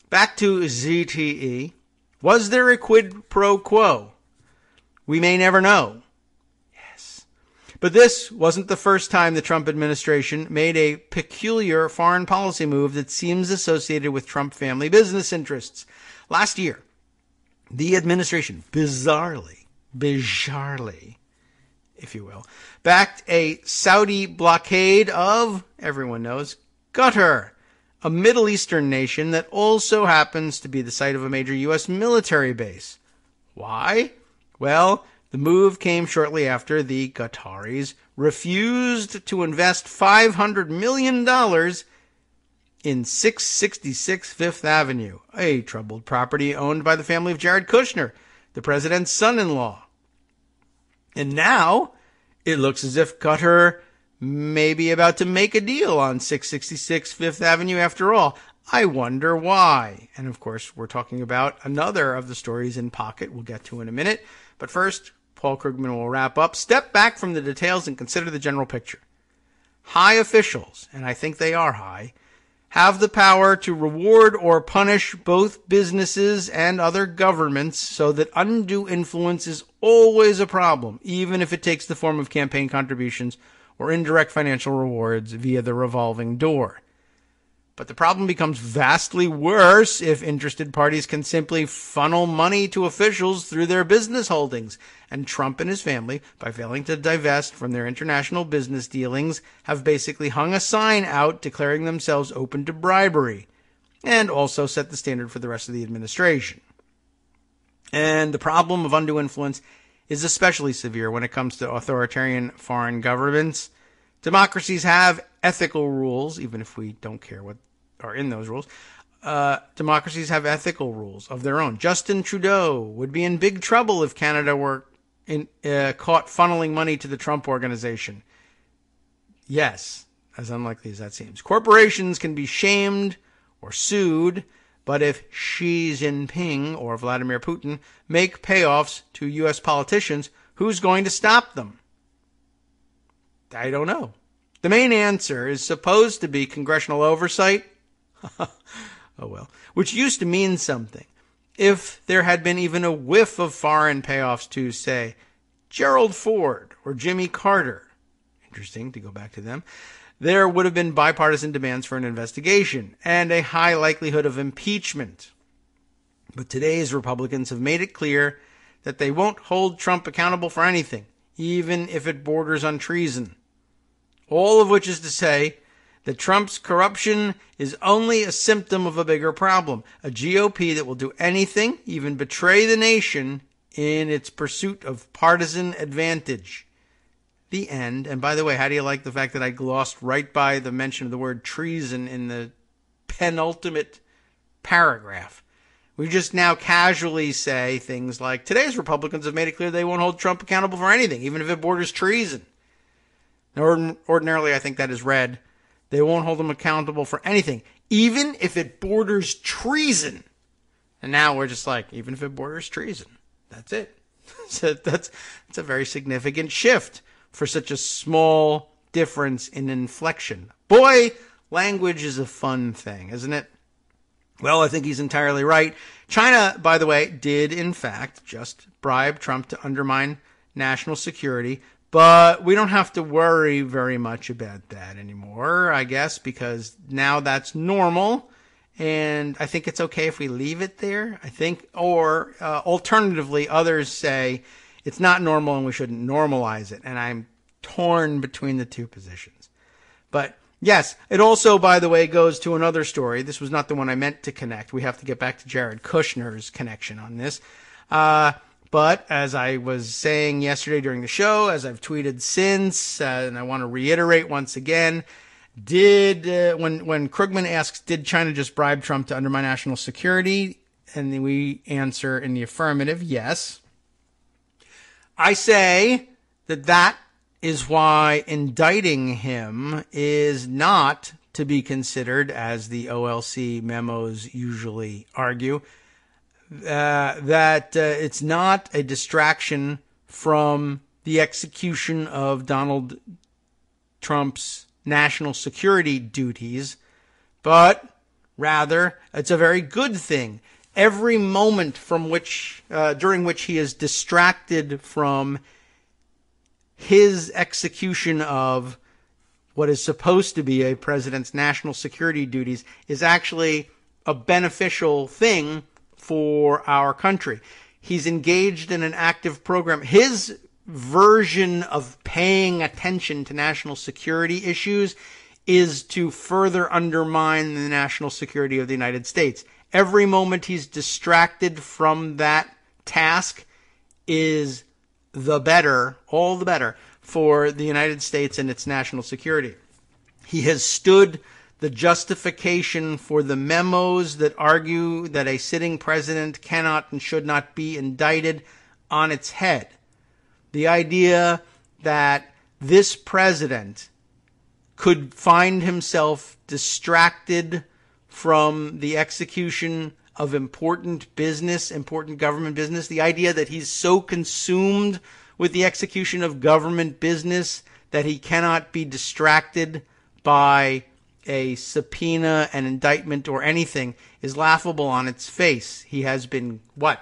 Back to ZTE. Was there a quid pro quo? We may never know. Yes. But this wasn't the first time the Trump administration made a peculiar foreign policy move that seems associated with Trump family business interests. Last year, the administration bizarrely, if you will, backed a Saudi blockade of, everyone knows, Qatar, a Middle Eastern nation that also happens to be the site of a major U.S. military base. Why? Well, the move came shortly after the Qataris refused to invest $500 million in 666 Fifth Avenue, a troubled property owned by the family of Jared Kushner, the president's son-in-law. And now it looks as if Qatar may be about to make a deal on 666 Fifth Avenue after all. I wonder why. And of course, we're talking about another of the stories in Pocket we'll get to in a minute. But first, Paul Krugman will wrap up. Step back from the details and consider the general picture. High officials, and I think they are high, have the power to reward or punish both businesses and other governments so that undue influence is always a problem, even if it takes the form of campaign contributions or indirect financial rewards via the revolving door. But the problem becomes vastly worse if interested parties can simply funnel money to officials through their business holdings. And Trump and his family, by failing to divest from their international business dealings, have basically hung a sign out declaring themselves open to bribery, and also set the standard for the rest of the administration. And the problem of undue influence is especially severe when it comes to authoritarian foreign governments. Democracies have ethical rules, even if we don't care what are in those rules. Democracies have ethical rules of their own. Justin Trudeau would be in big trouble if Canada were caught funneling money to the Trump organization. Yes, as unlikely as that seems. Corporations can be shamed or sued, but if Xi Jinping or Vladimir Putin make payoffs to U.S. politicians, who's going to stop them? I don't know. The main answer is supposed to be congressional oversight. Oh well. Which used to mean something. If there had been even a whiff of foreign payoffs to, say, Gerald Ford or Jimmy Carter, interesting to go back to them, there would have been bipartisan demands for an investigation and a high likelihood of impeachment. But today's Republicans have made it clear that they won't hold Trump accountable for anything, even if it borders on treason. All of which is to say that Trump's corruption is only a symptom of a bigger problem, a GOP that will do anything, even betray the nation, in its pursuit of partisan advantage. The end. And by the way, how do you like the fact that I glossed right by the mention of the word treason in the penultimate paragraph? We just now casually say things like, today's Republicans have made it clear they won't hold Trump accountable for anything, even if it borders treason. Now, ordinarily, I think that is read, they won't hold him accountable for anything, even if it borders treason. And now we're just like, even if it borders treason. That's it. So that's a very significant shift for such a small difference in inflection. Boy, language is a fun thing, isn't it? Well, I think he's entirely right. China, by the way, did in fact just bribe Trump to undermine national security. But we don't have to worry very much about that anymore, I guess, because now that's normal. And I think it's okay if we leave it there, I think. Or alternatively, others say it's not normal and we shouldn't normalize it. And I'm torn between the two positions. But yes, it also, by the way, goes to another story. This was not the one I meant to connect. We have to get back to Jared Kushner's connection on this. But as I was saying yesterday during the show, as I've tweeted since, and I want to reiterate once again, when Krugman asks, did China just bribe Trump to undermine national security? And then we answer in the affirmative, yes. I say that is why indicting him is not to be considered, as the OLC memos usually argue, that it's not a distraction from the execution of Donald Trump's national security duties, but rather it's a very good thing. Every moment during which he is distracted from his execution of what is supposed to be a president's national security duties is actually a beneficial thing for our country. He's engaged in an active program. His version of paying attention to national security issues is to further undermine the national security of the United States. Every moment he's distracted from that task is all the better for the United States and its national security. He has stood the justification for the memos that argue that a sitting president cannot and should not be indicted on its head. The idea that this president could find himself distracted from the execution of important government business, the idea that he's so consumed with the execution of government business that he cannot be distracted by a subpoena, an indictment, or anything is laughable on its face. He has been,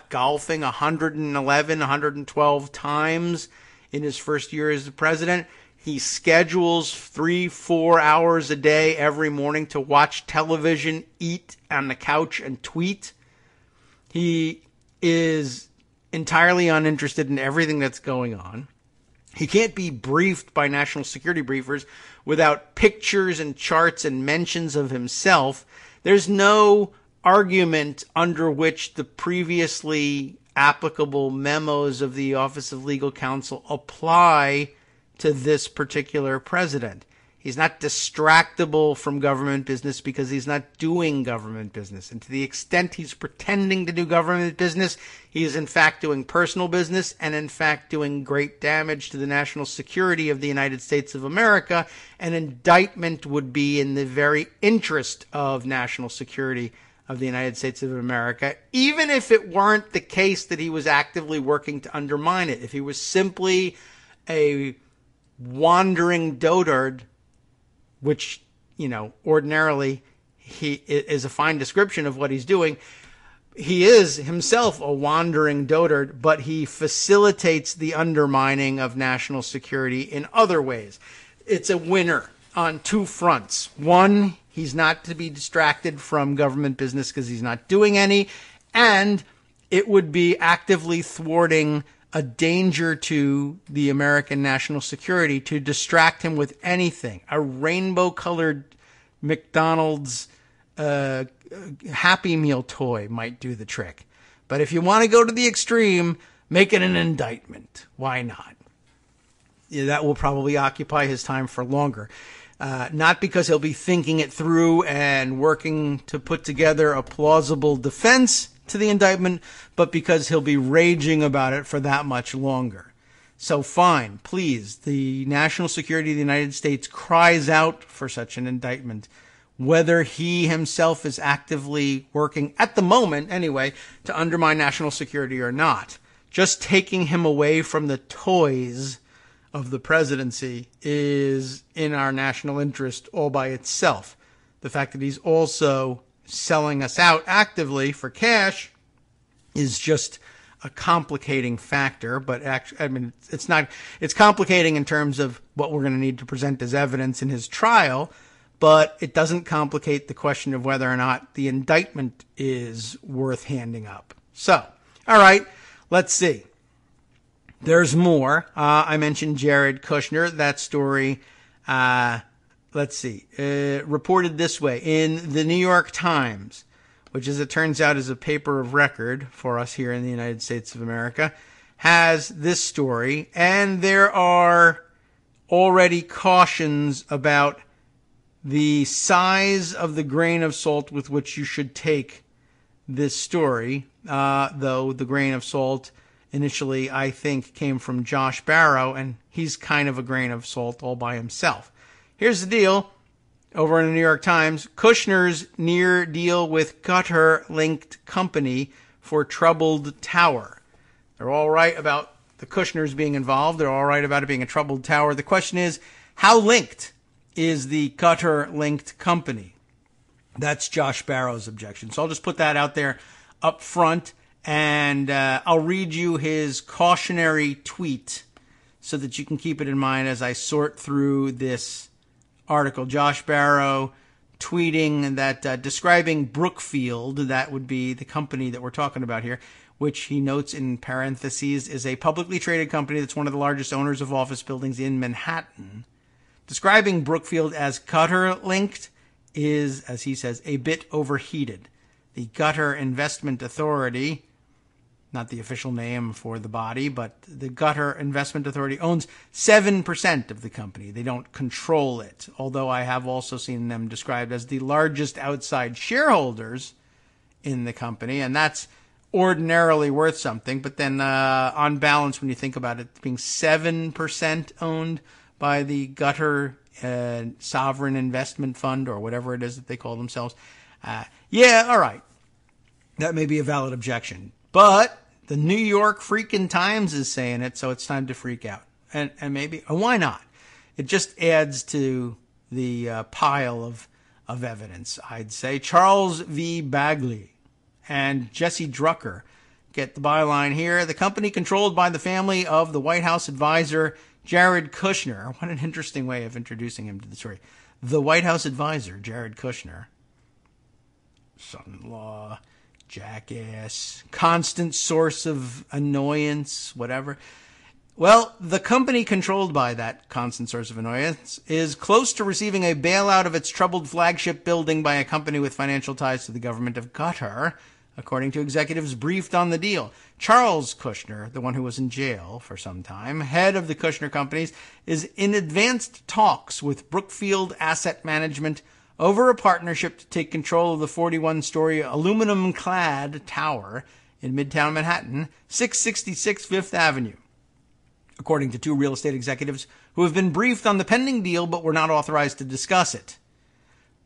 golfing 111, 112 times in his first year as the president. He schedules 3-4 hours a day every morning to watch television, eat on the couch, and tweet. He is entirely uninterested in everything that's going on. He can't be briefed by national security briefers without pictures and charts and mentions of himself. There's no argument under which the previously applicable memos of the Office of Legal Counsel apply to this particular president. He's not distractible from government business because he's not doing government business. And to the extent he's pretending to do government business, he is in fact doing personal business and in fact doing great damage to the national security of the United States of America. An indictment would be in the very interest of national security of the United States of America, even if it weren't the case that he was actively working to undermine it. If he was simply a wandering dotard, which, ordinarily he is a fine description of what he's doing. He is himself a wandering dotard, but he facilitates the undermining of national security in other ways. It's a winner on two fronts. One, he's not to be distracted from government business because he's not doing any, and it would be actively thwarting a danger to the American national security to distract him with anything. A rainbow-colored McDonald's Happy Meal toy might do the trick. But if you want to go to the extreme, make it an indictment. Why not? Yeah, that will probably occupy his time for longer. Not because he'll be thinking it through and working to put together a plausible defense to the indictment, but because he'll be raging about it for that much longer. So fine, please, the national security of the United States cries out for such an indictment, whether he himself is actively working, at the moment anyway, to undermine national security or not. Just taking him away from the toys of the presidency is in our national interest all by itself. The fact that he's also selling us out actively for cash is just a complicating factor, but actually, it's complicating in terms of what we're going to need to present as evidence in his trial, but it doesn't complicate the question of whether or not the indictment is worth handing up. So, all right, let's see. There's more. I mentioned Jared Kushner. That story let's see, reported this way in the New York Times, which, as it turns out, is a paper of record for us here in the United States of America, has this story, and there are already cautions about the size of the grain of salt with which you should take this story, though the grain of salt initially, I think, came from Josh Barro, and he's kind of a grain of salt all by himself. Here's the deal. Over in the New York Times, Kushner's near deal with gutter-linked company for troubled tower. They're all right about the Kushners being involved. They're all right about it being a troubled tower. The question is, how linked is the gutter-linked company? That's Josh Barro's objection. So I'll just put that out there up front, and I'll read you his cautionary tweet so that you can keep it in mind as I sort through this article. Josh Barro tweeting that describing Brookfield, that would be the company that we're talking about here, which he notes in parentheses is a publicly traded company that's one of the largest owners of office buildings in Manhattan. Describing Brookfield as gutter-linked is, as he says, a bit overheated. The Gutter Investment Authority, not the official name for the body, but the Gutter Investment Authority owns 7% of the company. They don't control it, although I have also seen them described as the largest outside shareholders in the company, and that's ordinarily worth something. But then on balance, when you think about it, being 7% owned by the Gutter Sovereign Investment Fund, or whatever it is that they call themselves, yeah, all right. That may be a valid objection. But the New York freaking Times is saying it, so it's time to freak out. And maybe, why not? It just adds to the pile of evidence, I'd say. Charles V. Bagley and Jesse Drucker get the byline here. The company controlled by the family of the White House advisor Jared Kushner. What an interesting way of introducing him to the story. The White House advisor, Jared Kushner. Son-in-law, jackass, constant source of annoyance, whatever. Well, the company controlled by that constant source of annoyance is close to receiving a bailout of its troubled flagship building by a company with financial ties to the government of Qatar, according to executives briefed on the deal. Charles Kushner, the one who was in jail for some time, head of the Kushner Companies, is in advanced talks with Brookfield Asset Management over a partnership to take control of the 41-story aluminum-clad tower in Midtown Manhattan, 666 Fifth Avenue, according to two real estate executives who have been briefed on the pending deal but were not authorized to discuss it.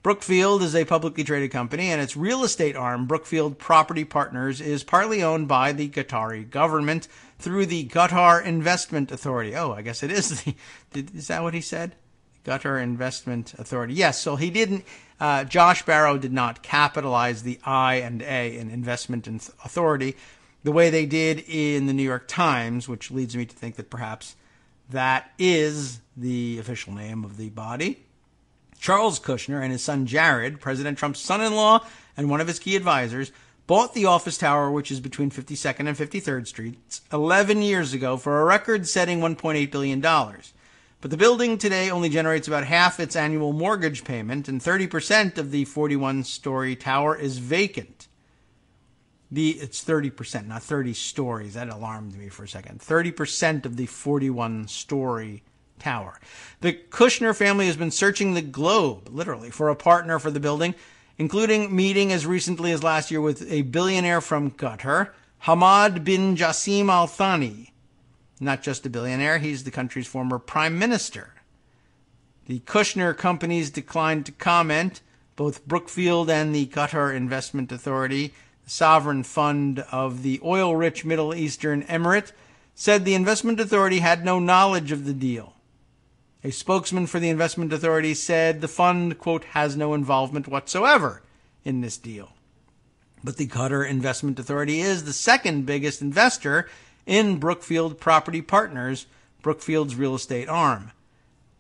Brookfield is a publicly traded company, and its real estate arm, Brookfield Property Partners, is partly owned by the Qatari government through the Qatar Investment Authority. Oh, I guess it is. Is that what he said? Qatar Investment Authority. Yes, so he didn't, Josh Barro did not capitalize the I and A in Investment Authority the way they did in the New York Times, which leads me to think that perhaps that is the official name of the body. Charles Kushner and his son Jared, President Trump's son-in-law and one of his key advisors, bought the office tower, which is between 52nd and 53rd Streets, 11 years ago for a record-setting $1.8 billion. But the building today only generates about half its annual mortgage payment, and 30% of the 41-story tower is vacant. It's 30%, not 30 stories. That alarmed me for a second. 30% of the 41-story tower. The Kushner family has been searching the globe, literally, for a partner for the building, including meeting as recently as last year with a billionaire from Qatar, Hamad bin Jassim Al Thani. Not just a billionaire, he's the country's former prime minister. The Kushner companies declined to comment. Both Brookfield and the Qatar Investment Authority, the sovereign fund of the oil-rich Middle Eastern Emirate, said the investment authority had no knowledge of the deal. A spokesman for the investment authority said the fund, quote, has no involvement whatsoever in this deal. But the Qatar Investment Authority is the second biggest investor in Brookfield Property Partners, Brookfield's real estate arm.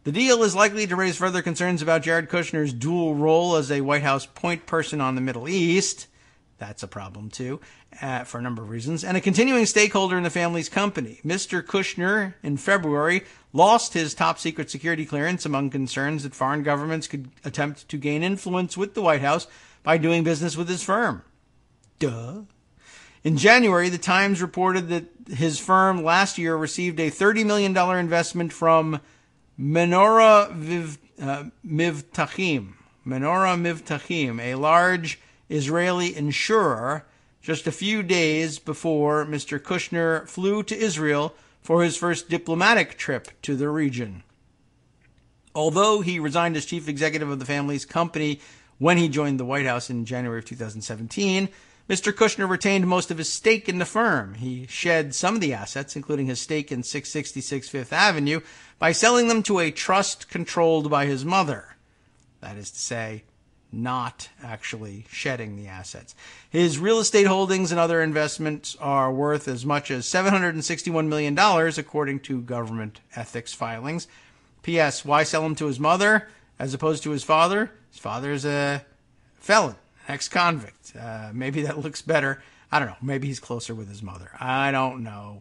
The deal is likely to raise further concerns about Jared Kushner's dual role as a White House point person on the Middle East. That's a problem, too, for a number of reasons. And a continuing stakeholder in the family's company. Mr. Kushner, in February, lost his top-secret security clearance among concerns that foreign governments could attempt to gain influence with the White House by doing business with his firm. Duh. In January, the Times reported that his firm last year received a $30 million investment from Menorah Mivtachim, a large Israeli insurer, just a few days before Mr. Kushner flew to Israel for his first diplomatic trip to the region. Although he resigned as chief executive of the family's company when he joined the White House in January of 2017, Mr. Kushner retained most of his stake in the firm. He shed some of the assets, including his stake in 666 Fifth Avenue, by selling them to a trust controlled by his mother. That is to say, not actually shedding the assets. His real estate holdings and other investments are worth as much as $761 million, according to government ethics filings. P.S. Why sell them to his mother as opposed to his father? His father's a felon, ex-convict. Maybe that looks better. I don't know. Maybe he's closer with his mother. I don't know.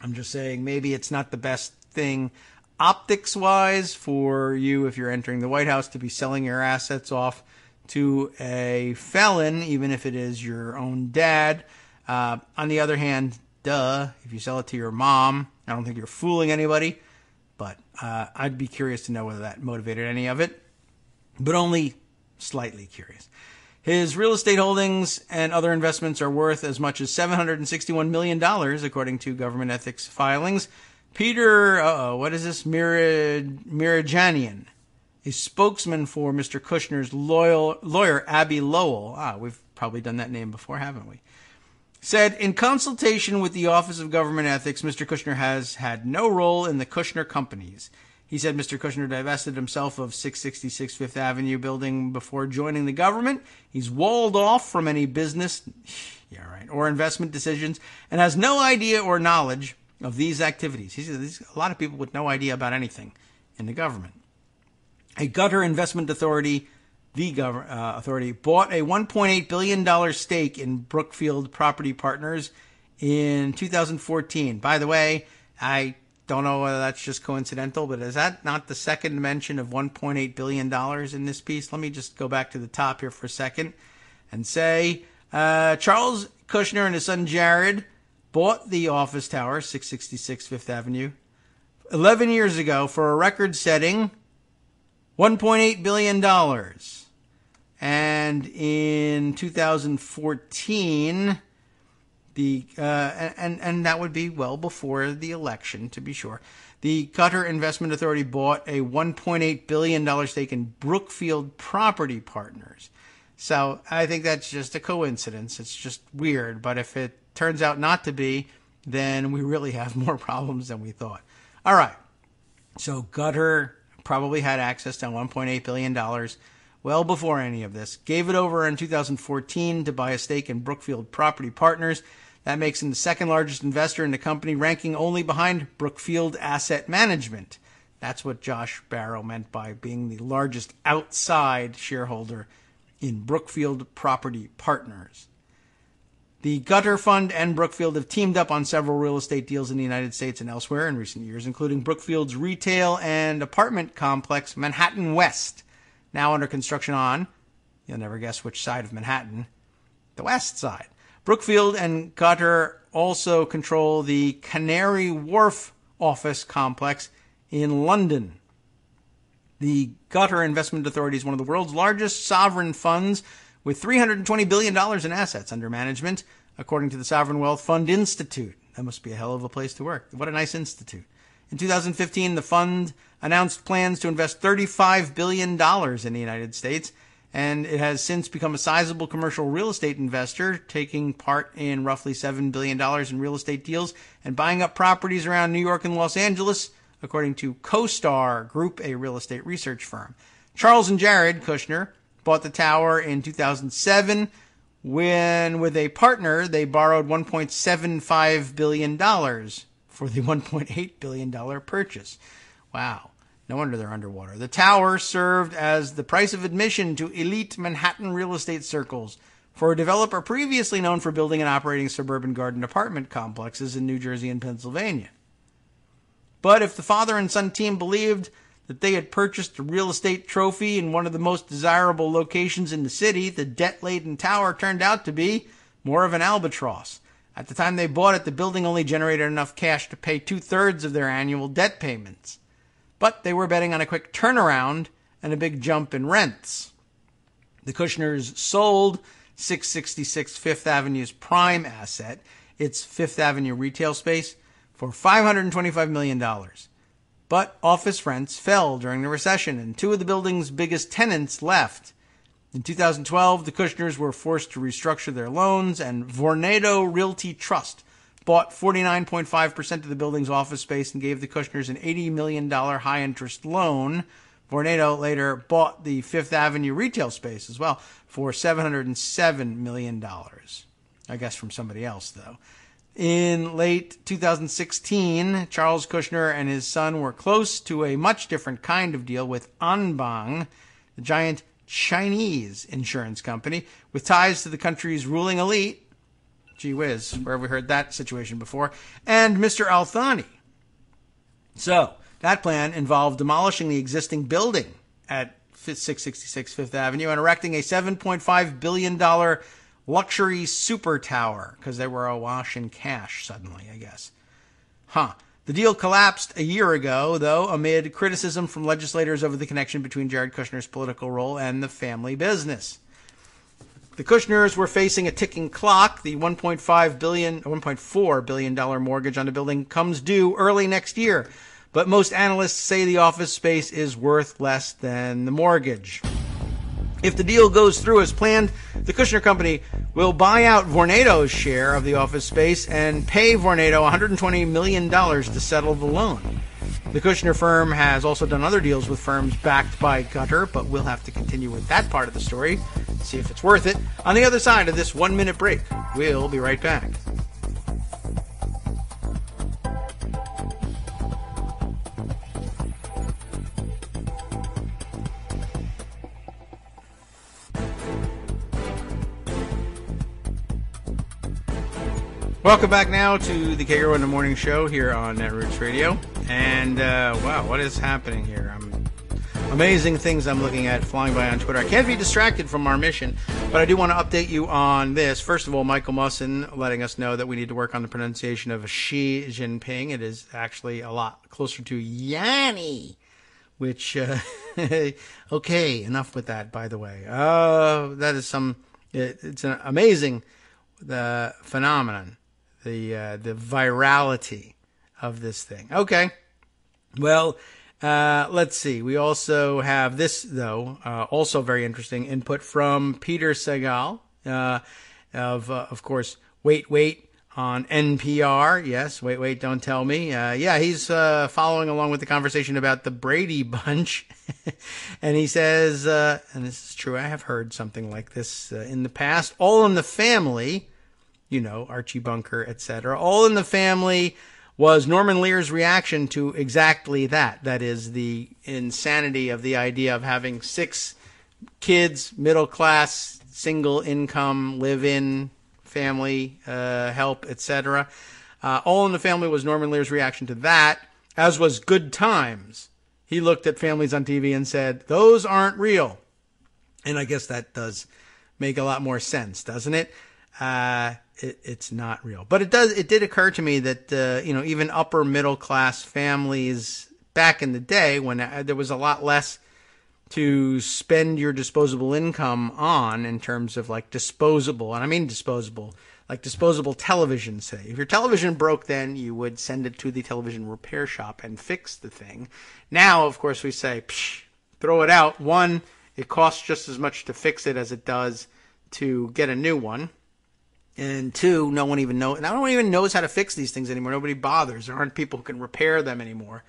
I'm just saying maybe it's not the best thing optics-wise for you, if you're entering the White House, to be selling your assets off to a felon, even if it is your own dad. On the other hand, if you sell it to your mom, I don't think you're fooling anybody, but I'd be curious to know whether that motivated any of it, but only slightly curious. His real estate holdings and other investments are worth as much as $761 million, according to government ethics filings. Peter, Mirajanian, a spokesman for Mr. Kushner's lawyer, Abby Lowell, we've probably done that name before, haven't we, said, in consultation with the Office of Government Ethics, Mr. Kushner has had no role in the Kushner companies. He said Mr. Kushner divested himself of 666 Fifth Avenue building before joining the government. He's walled off from any business or investment decisions and has no idea or knowledge of these activities. There's a lot of people with no idea about anything in the government. A gutter investment authority, authority, bought a $1.8 billion stake in Brookfield Property Partners in 2014. By the way, I don't know whether that's just coincidental, but is that not the second mention of $1.8 billion in this piece? Let me just go back to the top here for a second and say Charles Kushner and his son Jared bought the office tower, 666 Fifth Avenue, 11 years ago for a record-setting $1.8 billion. And in 2014, and that would be well before the election, to be sure, the Qatar Investment Authority bought a $1.8 billion stake in Brookfield Property Partners. So I think that's just a coincidence. It's just weird. But if it turns out not to be, then we really have more problems than we thought. All right. So Qatar probably had access to $1.8 billion well before any of this. Gave it over in 2014 to buy a stake in Brookfield Property Partners. That makes him the second largest investor in the company, ranking only behind Brookfield Asset Management. That's what Josh Barrow meant by being the largest outside shareholder in Brookfield Property Partners. The Gutter Fund and Brookfield have teamed up on several real estate deals in the United States and elsewhere in recent years, including Brookfield's retail and apartment complex, Manhattan West, now under construction on, you'll never guess which side of Manhattan, the west side. Brookfield and Gutter also control the Canary Wharf office complex in London. The Gutter Investment Authority is one of the world's largest sovereign funds, with $320 billion in assets under management, according to the Sovereign Wealth Fund Institute. That must be a hell of a place to work. What a nice institute. In 2015, the fund announced plans to invest $35 billion in the United States, and it has since become a sizable commercial real estate investor, taking part in roughly $7 billion in real estate deals and buying up properties around New York and Los Angeles, according to CoStar Group, a real estate research firm. Charles and Jared Kushner bought the tower in 2007 when, with a partner, they borrowed $1.75 billion for the $1.8 billion purchase. Wow. No wonder they're underwater. The tower served as the price of admission to elite Manhattan real estate circles for a developer previously known for building and operating suburban garden apartment complexes in New Jersey and Pennsylvania. But if the father and son team believed that they had purchased a real estate trophy in one of the most desirable locations in the city, the debt-laden tower turned out to be more of an albatross. At the time they bought it, the building only generated enough cash to pay 2/3 of their annual debt payments. But they were betting on a quick turnaround and a big jump in rents. The Kushners sold 666 Fifth Avenue's prime asset, its Fifth Avenue retail space, for $525 million. But office rents fell during the recession, and two of the building's biggest tenants left. In 2012, the Kushners were forced to restructure their loans, and Vornado Realty Trust bought 49.5% of the building's office space and gave the Kushners an $80 million high-interest loan. Vornado later bought the Fifth Avenue retail space as well for $707 million. I guess from somebody else, though. In late 2016, Charles Kushner and his son were close to a much different kind of deal with Anbang, the giant Chinese insurance company with ties to the country's ruling elite. Gee whiz, where have we heard that situation before? And Mr. Al-Thani. So, that plan involved demolishing the existing building at 666 Fifth Avenue and erecting a $7.5 billion luxury super tower, because they were awash in cash suddenly, I guess. The deal collapsed a year ago, though, amid criticism from legislators over the connection between Jared Kushner's political role and the family business. The Kushners were facing a ticking clock. The $1.4 billion mortgage on the building comes due early next year, but most analysts say the office space is worth less than the mortgage. If the deal goes through as planned, the Kushner Company will buy out Vornado's share of the office space and pay Vornado $120 million to settle the loan. The Kushner firm has also done other deals with firms backed by Qatar, but we'll have to continue with that part of the story, see if it's worth it, on the other side of this 1-minute break. We'll be right back. Welcome back now to the Kagro in the Morning Show here on Netroots Radio. And, wow, what is happening here? Amazing things I'm looking at flying by on Twitter. I can't be distracted from our mission, but I do want to update you on this. First of all, Michael Musson letting us know that we need to work on the pronunciation of Xi Jinping. It is actually a lot closer to Yanni, which, okay, enough with that, by the way. That is it's an amazing phenomenon. The virality of this thing. Okay. Well, let's see. We also have this, though, also very interesting input from Peter Segal, of course, Wait, on NPR. Yes, Wait, Don't Tell Me. Yeah, he's following along with the conversation about the Brady Bunch. And he says, and this is true, I have heard something like this in the past, All in the Family, you know, Archie Bunker, etc. All in the Family was Norman Lear's reaction to exactly that. That is the insanity of the idea of having 6 kids, middle class, single income, live-in, family, help, etc. All in the Family was Norman Lear's reaction to that, as was Good Times. He looked at families on TV and said, those aren't real. And I guess that does make a lot more sense, doesn't it? It's not real. But it did occur to me that, even upper middle class families back in the day when there was a lot less to spend your disposable income on in terms of like disposable, and I mean disposable, like disposable television, say. If your television broke then, you would send it to the television repair shop and fix the thing. Now, of course, we say, throw it out. One, it costs just as much to fix it as it does to get a new one. And 2, no one even knows how to fix these things anymore. Nobody bothers. There aren't people who can repair them anymore.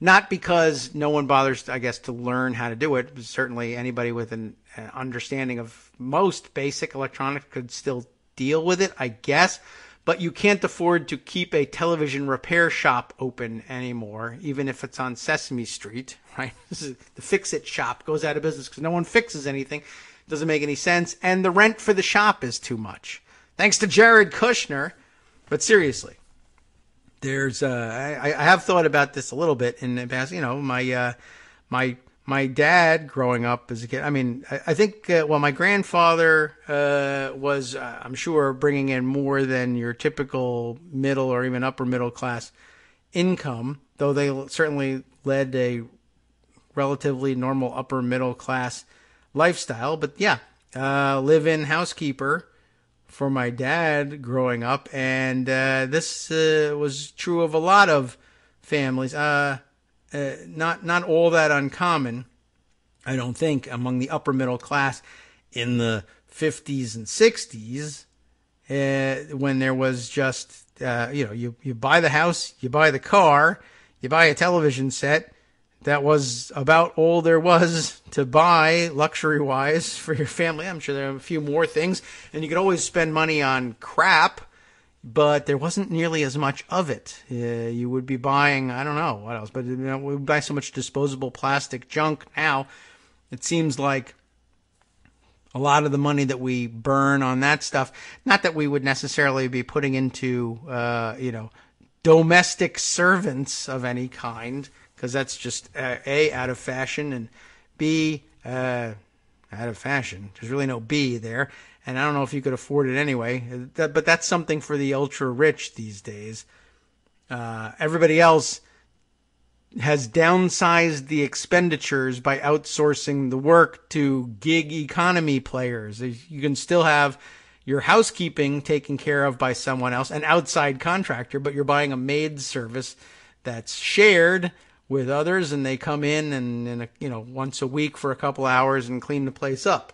Not because no one bothers, I guess, to learn how to do it. Certainly anybody with an understanding of most basic electronics could still deal with it, I guess. But you can't afford to keep a television repair shop open anymore, even if it's on Sesame Street, right? The Fix-It shop goes out of business because no one fixes anything. Doesn't make any sense. And the rent for the shop is too much. Thanks to Jared Kushner. But seriously, there's I have thought about this a little bit in the past. You know, my dad growing up as a kid. I mean, I think my grandfather was I'm sure bringing in more than your typical middle or even upper middle class income, though they certainly led a relatively normal upper middle class lifestyle. But yeah, live-in housekeeper for my dad growing up, and this was true of a lot of families. Not all that uncommon, I don't think, among the upper middle class in the 50s and 60s, when there was just you buy the house, you buy the car, you buy a television set. That was about all there was to buy luxury-wise for your family. I'm sure there are a few more things. And you could always spend money on crap, but there wasn't nearly as much of it. You would be buying, I don't know what else, but we buy so much disposable plastic junk now. It seems like a lot of the money that we burn on that stuff, not that we would necessarily be putting into, domestic servants of any kind, because that's just A, out of fashion, and B, out of fashion. There's really no B there, and I don't know if you could afford it anyway, but that's something for the ultra-rich these days. Everybody else has downsized the expenditures by outsourcing the work to gig economy players. You can still have your housekeeping taken care of by someone else, an outside contractor, but you're buying a maid service that's shared with others, and they come in and once a week for a couple hours and clean the place up.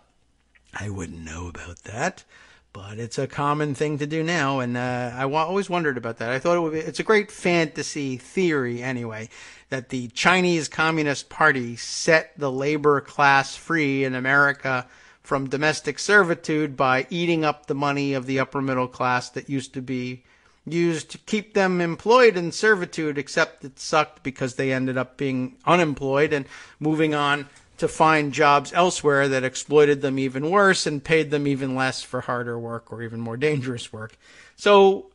I wouldn't know about that, but it's a common thing to do now, and I always wondered about that. I thought it's a great fantasy theory anyway, that the Chinese Communist Party set the labor class free in America from domestic servitude by eating up the money of the upper middle class that used to be used to keep them employed in servitude, except it sucked because they ended up being unemployed and moving on to find jobs elsewhere that exploited them even worse and paid them even less for harder work or even more dangerous work. So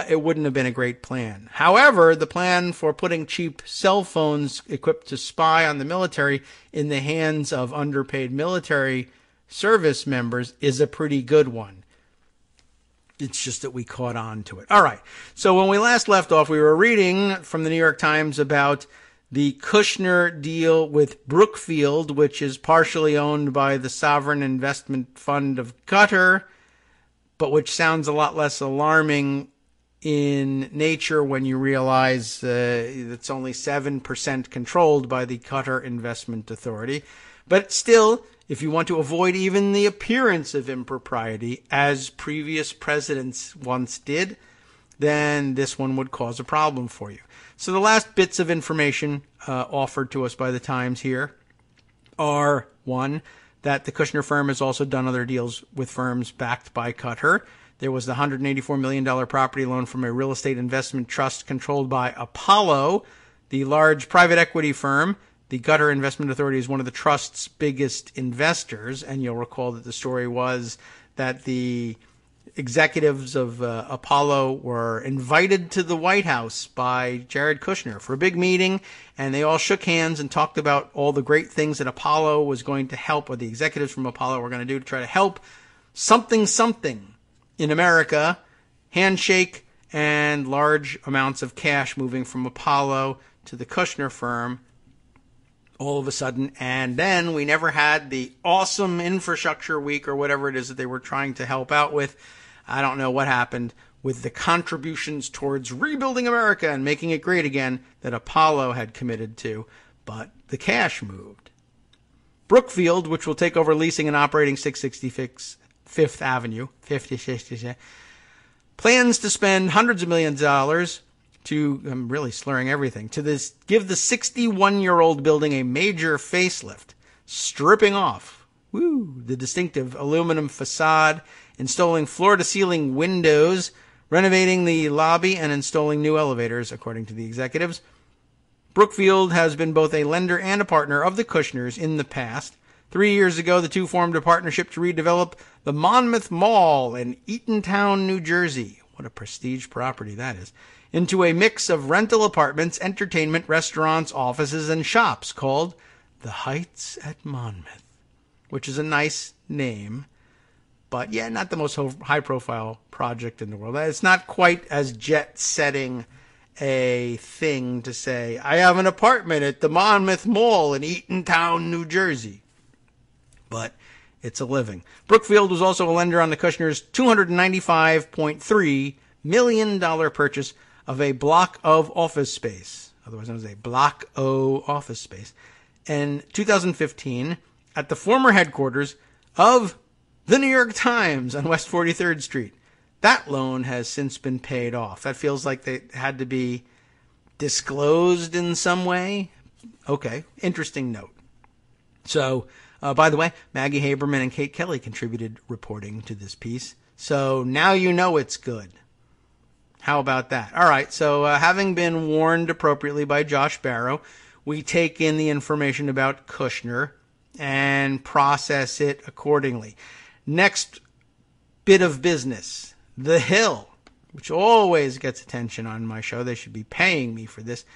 it wouldn't have been a great plan. However, the plan for putting cheap cell phones equipped to spy on the military in the hands of underpaid military service members is a pretty good one. It's just that we caught on to it. All right. So when we last left off, we were reading from the New York Times about the Kushner deal with Brookfield, which is partially owned by the Sovereign Investment Fund of Qatar, but which sounds a lot less alarming in nature when you realize it's only 7% controlled by the Qatar Investment Authority. But still, if you want to avoid even the appearance of impropriety, as previous presidents once did, then this one would cause a problem for you. So the last bits of information offered to us by the Times here are, one, that the Kushner firm has also done other deals with firms backed by Qatar. There was the $184 million property loan from a real estate investment trust controlled by Apollo, the large private equity firm. The Qatar Investment Authority is one of the trust's biggest investors, and you'll recall that the story was that the executives of Apollo were invited to the White House by Jared Kushner for a big meeting, and they all shook hands and talked about all the great things that Apollo was going to help, or the executives from Apollo were going to do to try to help something in America. Handshake and large amounts of cash moving from Apollo to the Kushner firm all of a sudden, and then we never had the awesome infrastructure week or whatever it is that they were trying to help out with. I don't know what happened with the contributions towards rebuilding America and making it great again that Apollo had committed to, but the cash moved. Brookfield, which will take over leasing and operating 666 Fifth Avenue, plans to spend hundreds of millions of dollars to, I'm really slurring everything, to give the 61-year-old building a major facelift, stripping off the distinctive aluminum facade, installing floor-to-ceiling windows, renovating the lobby, and installing new elevators, according to the executives. Brookfield has been both a lender and a partner of the Kushners in the past. 3 years ago, the two formed a partnership to redevelop the Monmouth Mall in Eatontown, New Jersey. What a prestige property that is. Into a mix of rental apartments, entertainment, restaurants, offices, and shops called the Heights at Monmouth, which is a nice name. But yeah, not the most high-profile project in the world. It's not quite as jet-setting a thing to say, I have an apartment at the Monmouth Mall in Eatontown, New Jersey. But it's a living. Brookfield was also a lender on the Kushner's $295.3 million purchase of a block of office space, otherwise known as a Block O office space, in 2015 at the former headquarters of the New York Times on West 43rd Street. That loan has since been paid off. That feels like they had to be disclosed in some way. Okay, interesting note. So, by the way, Maggie Haberman and Kate Kelly contributed reporting to this piece. So now you know it's good. How about that? All right, so having been warned appropriately by Josh Barrow, we take in the information about Kushner and process it accordingly. Next bit of business, The Hill, which always gets attention on my show. They should be paying me for this,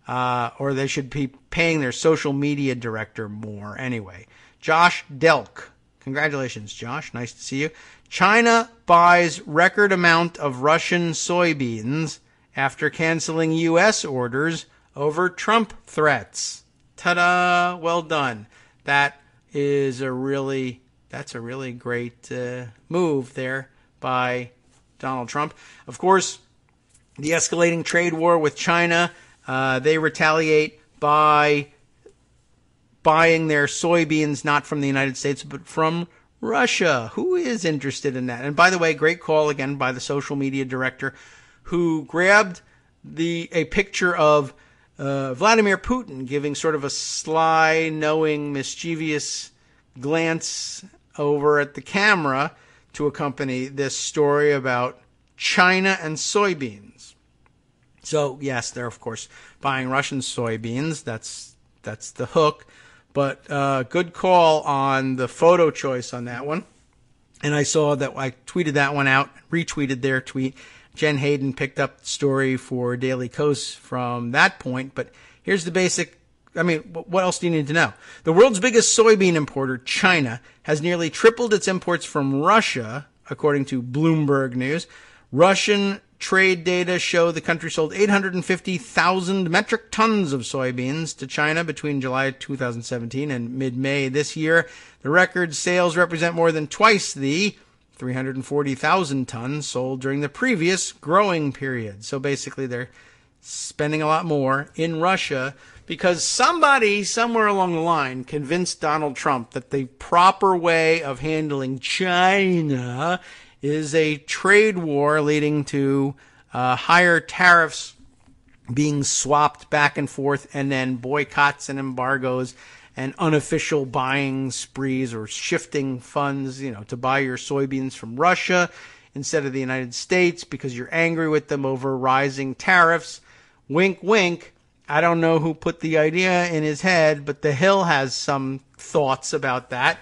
or they should be paying their social media director more anyway. Josh Delk. Congratulations, Josh. Nice to see you. China buys record amount of Russian soybeans after canceling U.S. orders over Trump threats. Ta-da! Well done. That's a really great move there by Donald Trump. Of course, the escalating trade war with China, they retaliate by buying their soybeans not from the United States, but from Russia. Who is interested in that? And by the way, great call again by the social media director who grabbed a picture of Vladimir Putin giving sort of a sly, knowing, mischievous glance over at the camera to accompany this story about China and soybeans. So, yes, they're, of course, buying Russian soybeans. That's the hook. But good call on the photo choice on that one. And I saw that I tweeted that one out, retweeted their tweet. Jen Hayden picked up the story for Daily Kos from that point. But here's the basic. What else do you need to know? The world's biggest soybean importer, China, has nearly tripled its imports from Russia, according to Bloomberg News. Russian trade data show the country sold 850,000 metric tons of soybeans to China between July 2017 and mid-May this year. The record sales represent more than twice the 340,000 tons sold during the previous growing period. So basically they're spending a lot more in Russia because somebody somewhere along the line convinced Donald Trump that the proper way of handling China is a trade war leading to higher tariffs being swapped back and forth, and then boycotts and embargoes and unofficial buying sprees or shifting funds, to buy your soybeans from Russia instead of the United States because you're angry with them over rising tariffs. Wink, wink. I don't know who put the idea in his head, but The Hill has some thoughts about that.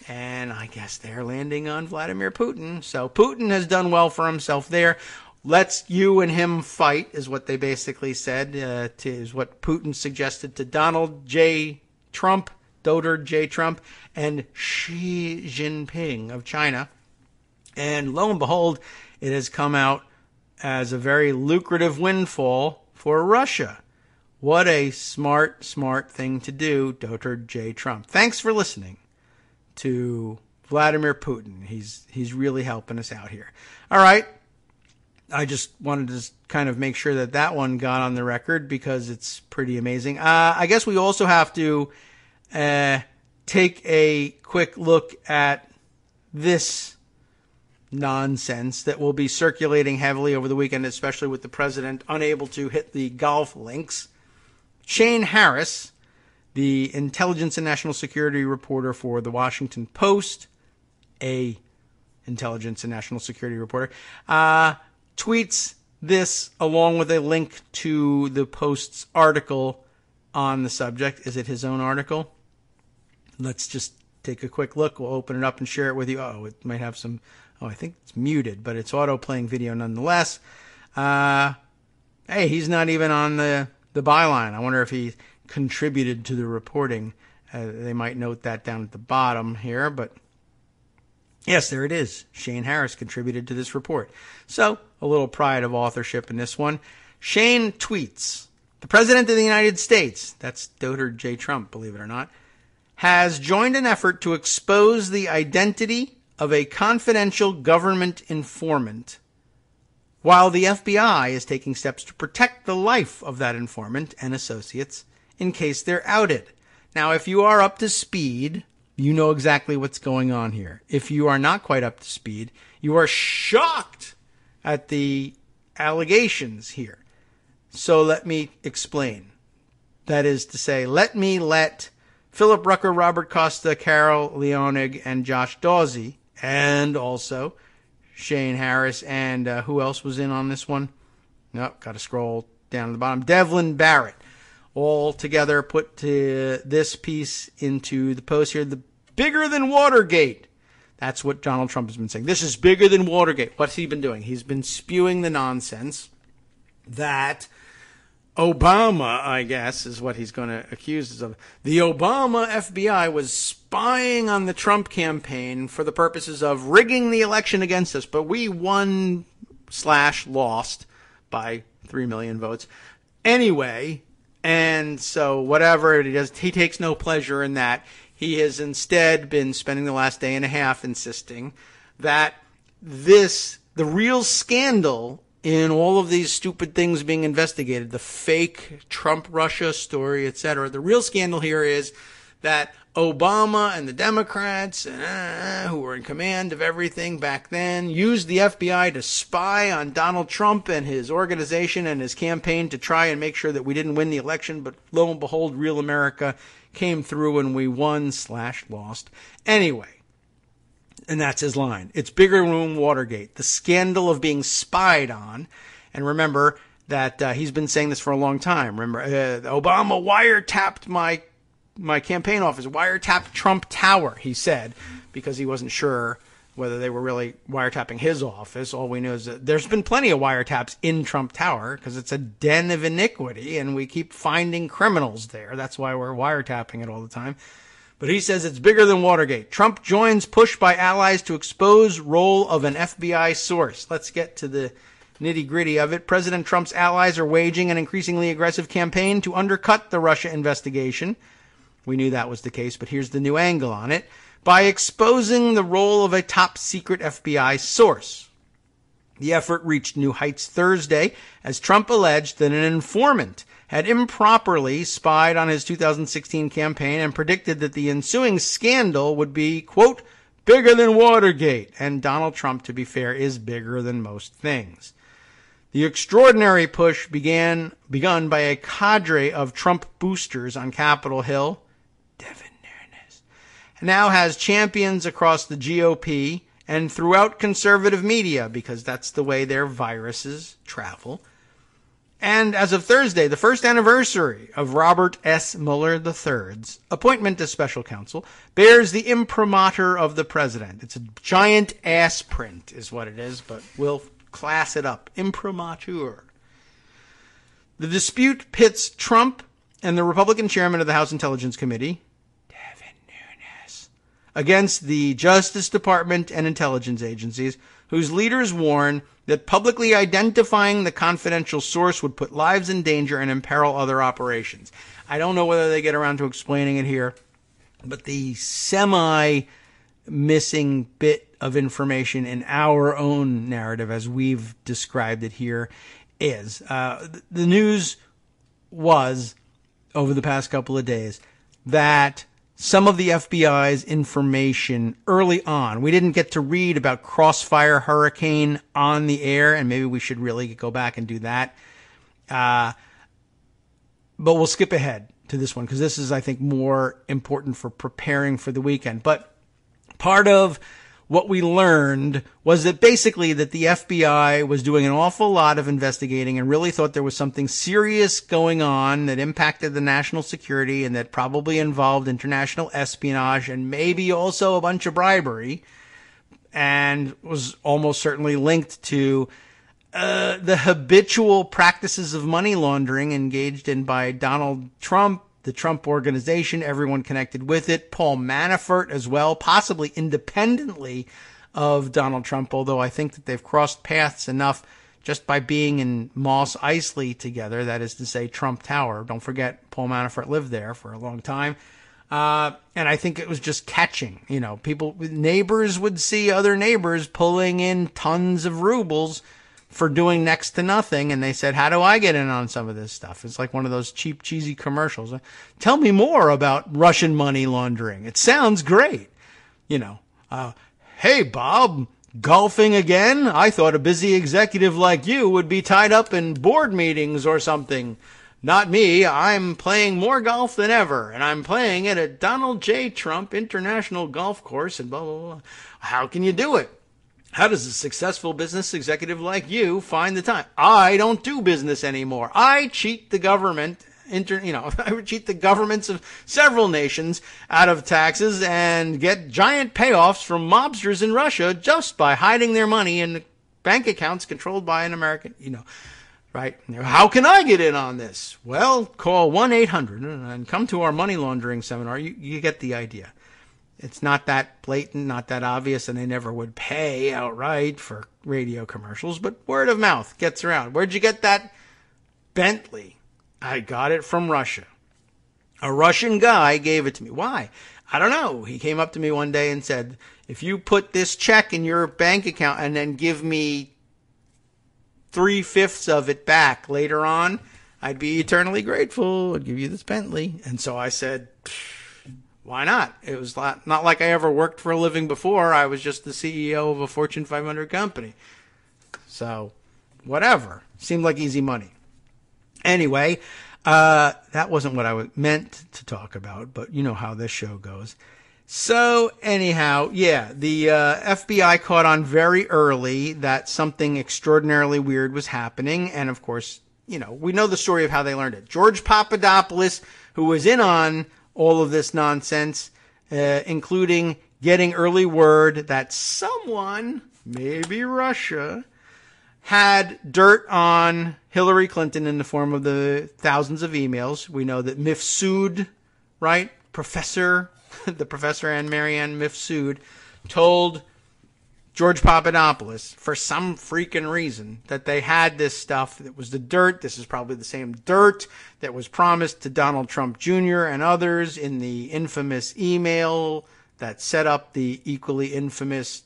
And I guess they're landing on Vladimir Putin. So Putin has done well for himself there. Let's you and him fight is what they basically said, is what Putin suggested to Donald J. Trump, Dotard J. Trump, and Xi Jinping of China. And lo and behold, it has come out as a very lucrative windfall for Russia. What a smart thing to do, Dotard J. Trump. Thanks for listening to Vladimir Putin. He's really helping us out here. All right. I just wanted to kind of make sure that one got on the record because it's pretty amazing. I guess we also have to take a quick look at this nonsense that will be circulating heavily over the weekend, especially with the president unable to hit the golf links. Shane Harris, the intelligence and national security reporter for the Washington Post, a intelligence and national security reporter, tweets this along with a link to the Post's article on the subject. Is it his own article? Let's just take a quick look. We'll open it up and share it with you. Oh, it might have some... Oh, I think it's muted, but it's auto-playing video nonetheless. Hey, he's not even on the byline. I wonder if he contributed to the reporting. They might note that down at the bottom here, but yes, there it is. Shane Harris contributed to this report. So, a little pride of authorship in this one. Shane tweets, the President of the United States, that's Dotard J. Trump, believe it or not, has joined an effort to expose the identity of a confidential government informant, while the FBI is taking steps to protect the life of that informant and associates in case they're outed. Now, if you are up to speed, you know exactly what's going on here. If you are not quite up to speed, you are shocked at the allegations here. So let me explain. That is to say, let Philip Rucker, Robert Costa, Carol Leonig, and Josh Dawsey, and also Shane Harris, and who else was in on this one? Nope, got to scroll down to the bottom. Devlin Barrett. All together put this piece into the post here. The bigger than Watergate. That's what Donald Trump has been saying. This is bigger than Watergate. What's he been doing? He's been spewing the nonsense that Obama, I guess, is what he's going to accuse us of. The Obama FBI was spying on the Trump campaign for the purposes of rigging the election against us, but we won/lost by 3 million votes. Anyway, and so whatever it is, he takes no pleasure in that. He has instead been spending the last day and a half insisting that the real scandal in all of these stupid things being investigated, the fake Trump-Russia story, etc., the real scandal here is that Obama and the Democrats, who were in command of everything back then, used the FBI to spy on Donald Trump and his organization and his campaign to try and make sure that we didn't win the election. But lo and behold, real America came through and we won/lost. Anyway, and that's his line. It's bigger than Watergate, the scandal of being spied on. And remember that he's been saying this for a long time. Remember, Obama wiretapped my campaign office, wiretapped Trump Tower, he said, because he wasn't sure whether they were really wiretapping his office. All we know is that there's been plenty of wiretaps in Trump Tower because it's a den of iniquity and we keep finding criminals there. That's why we're wiretapping it all the time. But he says it's bigger than Watergate. Trump joins push by allies to expose role of an FBI source. Let's get to the nitty-gritty of it. President Trump's allies are waging an increasingly aggressive campaign to undercut the Russia investigation. We knew that was the case, but here's the new angle on it. By exposing the role of a top-secret FBI source. The effort reached new heights Thursday as Trump alleged that an informant had improperly spied on his 2016 campaign and predicted that the ensuing scandal would be, quote, bigger than Watergate. And Donald Trump, to be fair, is bigger than most things. The extraordinary push begun by a cadre of Trump boosters on Capitol Hill, Devin Nunes, now has champions across the GOP and throughout conservative media, because that's the way their viruses travel. And as of Thursday, the first anniversary of Robert S. Mueller III's appointment as special counsel bears the imprimatur of the president. It's a giant ass print is what it is, but we'll class it up. Imprimatur. The dispute pits Trump and the Republican chairman of the House Intelligence Committee, Devin Nunes, against the Justice Department and intelligence agencies, whose leaders warn that publicly identifying the confidential source would put lives in danger and imperil other operations. I don't know whether they get around to explaining it here, but the semi-missing bit of information in our own narrative, as we've described it here, is the news was, over the past couple of days, that some of the FBI's information early on, we didn't get to read about Crossfire Hurricane on the air, and maybe we should really go back and do that. But we'll skip ahead to this one because this is, I think, more important for preparing for the weekend. But part of what we learned was that basically that the FBI was doing an awful lot of investigating and really thought there was something serious going on that impacted the national security and that probably involved international espionage and maybe also a bunch of bribery, and was almost certainly linked to the habitual practices of money laundering engaged in by Donald Trump, the Trump Organization, everyone connected with it, Paul Manafort as well, possibly independently of Donald Trump, although I think that they've crossed paths enough just by being in Moss Eisley together, that is to say Trump Tower. Don't forget, Paul Manafort lived there for a long time. And I think it was just catching, neighbors would see other neighbors pulling in tons of rubles for doing next to nothing, and they said, how do I get in on some of this stuff? It's like one of those cheap, cheesy commercials. Tell me more about Russian money laundering. It sounds great. Hey, Bob, golfing again? I thought a busy executive like you would be tied up in board meetings or something. Not me. I'm playing more golf than ever, and I'm playing it at Donald J. Trump International Golf Course, and blah, blah, blah. How can you do it? How does a successful business executive like you find the time? I don't do business anymore. I cheat the government, I cheat the governments of several nations out of taxes and get giant payoffs from mobsters in Russia just by hiding their money in bank accounts controlled by an American, right? How can I get in on this? Well, call 1-800 and come to our money laundering seminar. You get the idea. It's not that blatant, not that obvious, and they never would pay outright for radio commercials, but word of mouth gets around. Where'd you get that Bentley? I got it from Russia. A Russian guy gave it to me. Why? I don't know. He came up to me one day and said, if you put this check in your bank account and then give me 3/5 of it back later on, I'd be eternally grateful. I'd give you this Bentley. And so I said, why not? It was not like I ever worked for a living before. I was just the CEO of a Fortune 500 company. So, whatever. Seemed like easy money. Anyway, that wasn't what I meant to talk about, but you know how this show goes. So, anyhow, yeah, the FBI caught on very early that something extraordinarily weird was happening. And, of course, we know the story of how they learned it. George Papadopoulos, who was in on all of this nonsense, including getting early word that someone, maybe Russia, had dirt on Hillary Clinton in the form of the thousands of emails. We know that Mifsud, right, the professor and Marianne Mifsud, told George Papadopoulos, for some freaking reason, that they had this stuff that was the dirt. This is probably the same dirt that was promised to Donald Trump Jr. and others in the infamous email that set up the equally infamous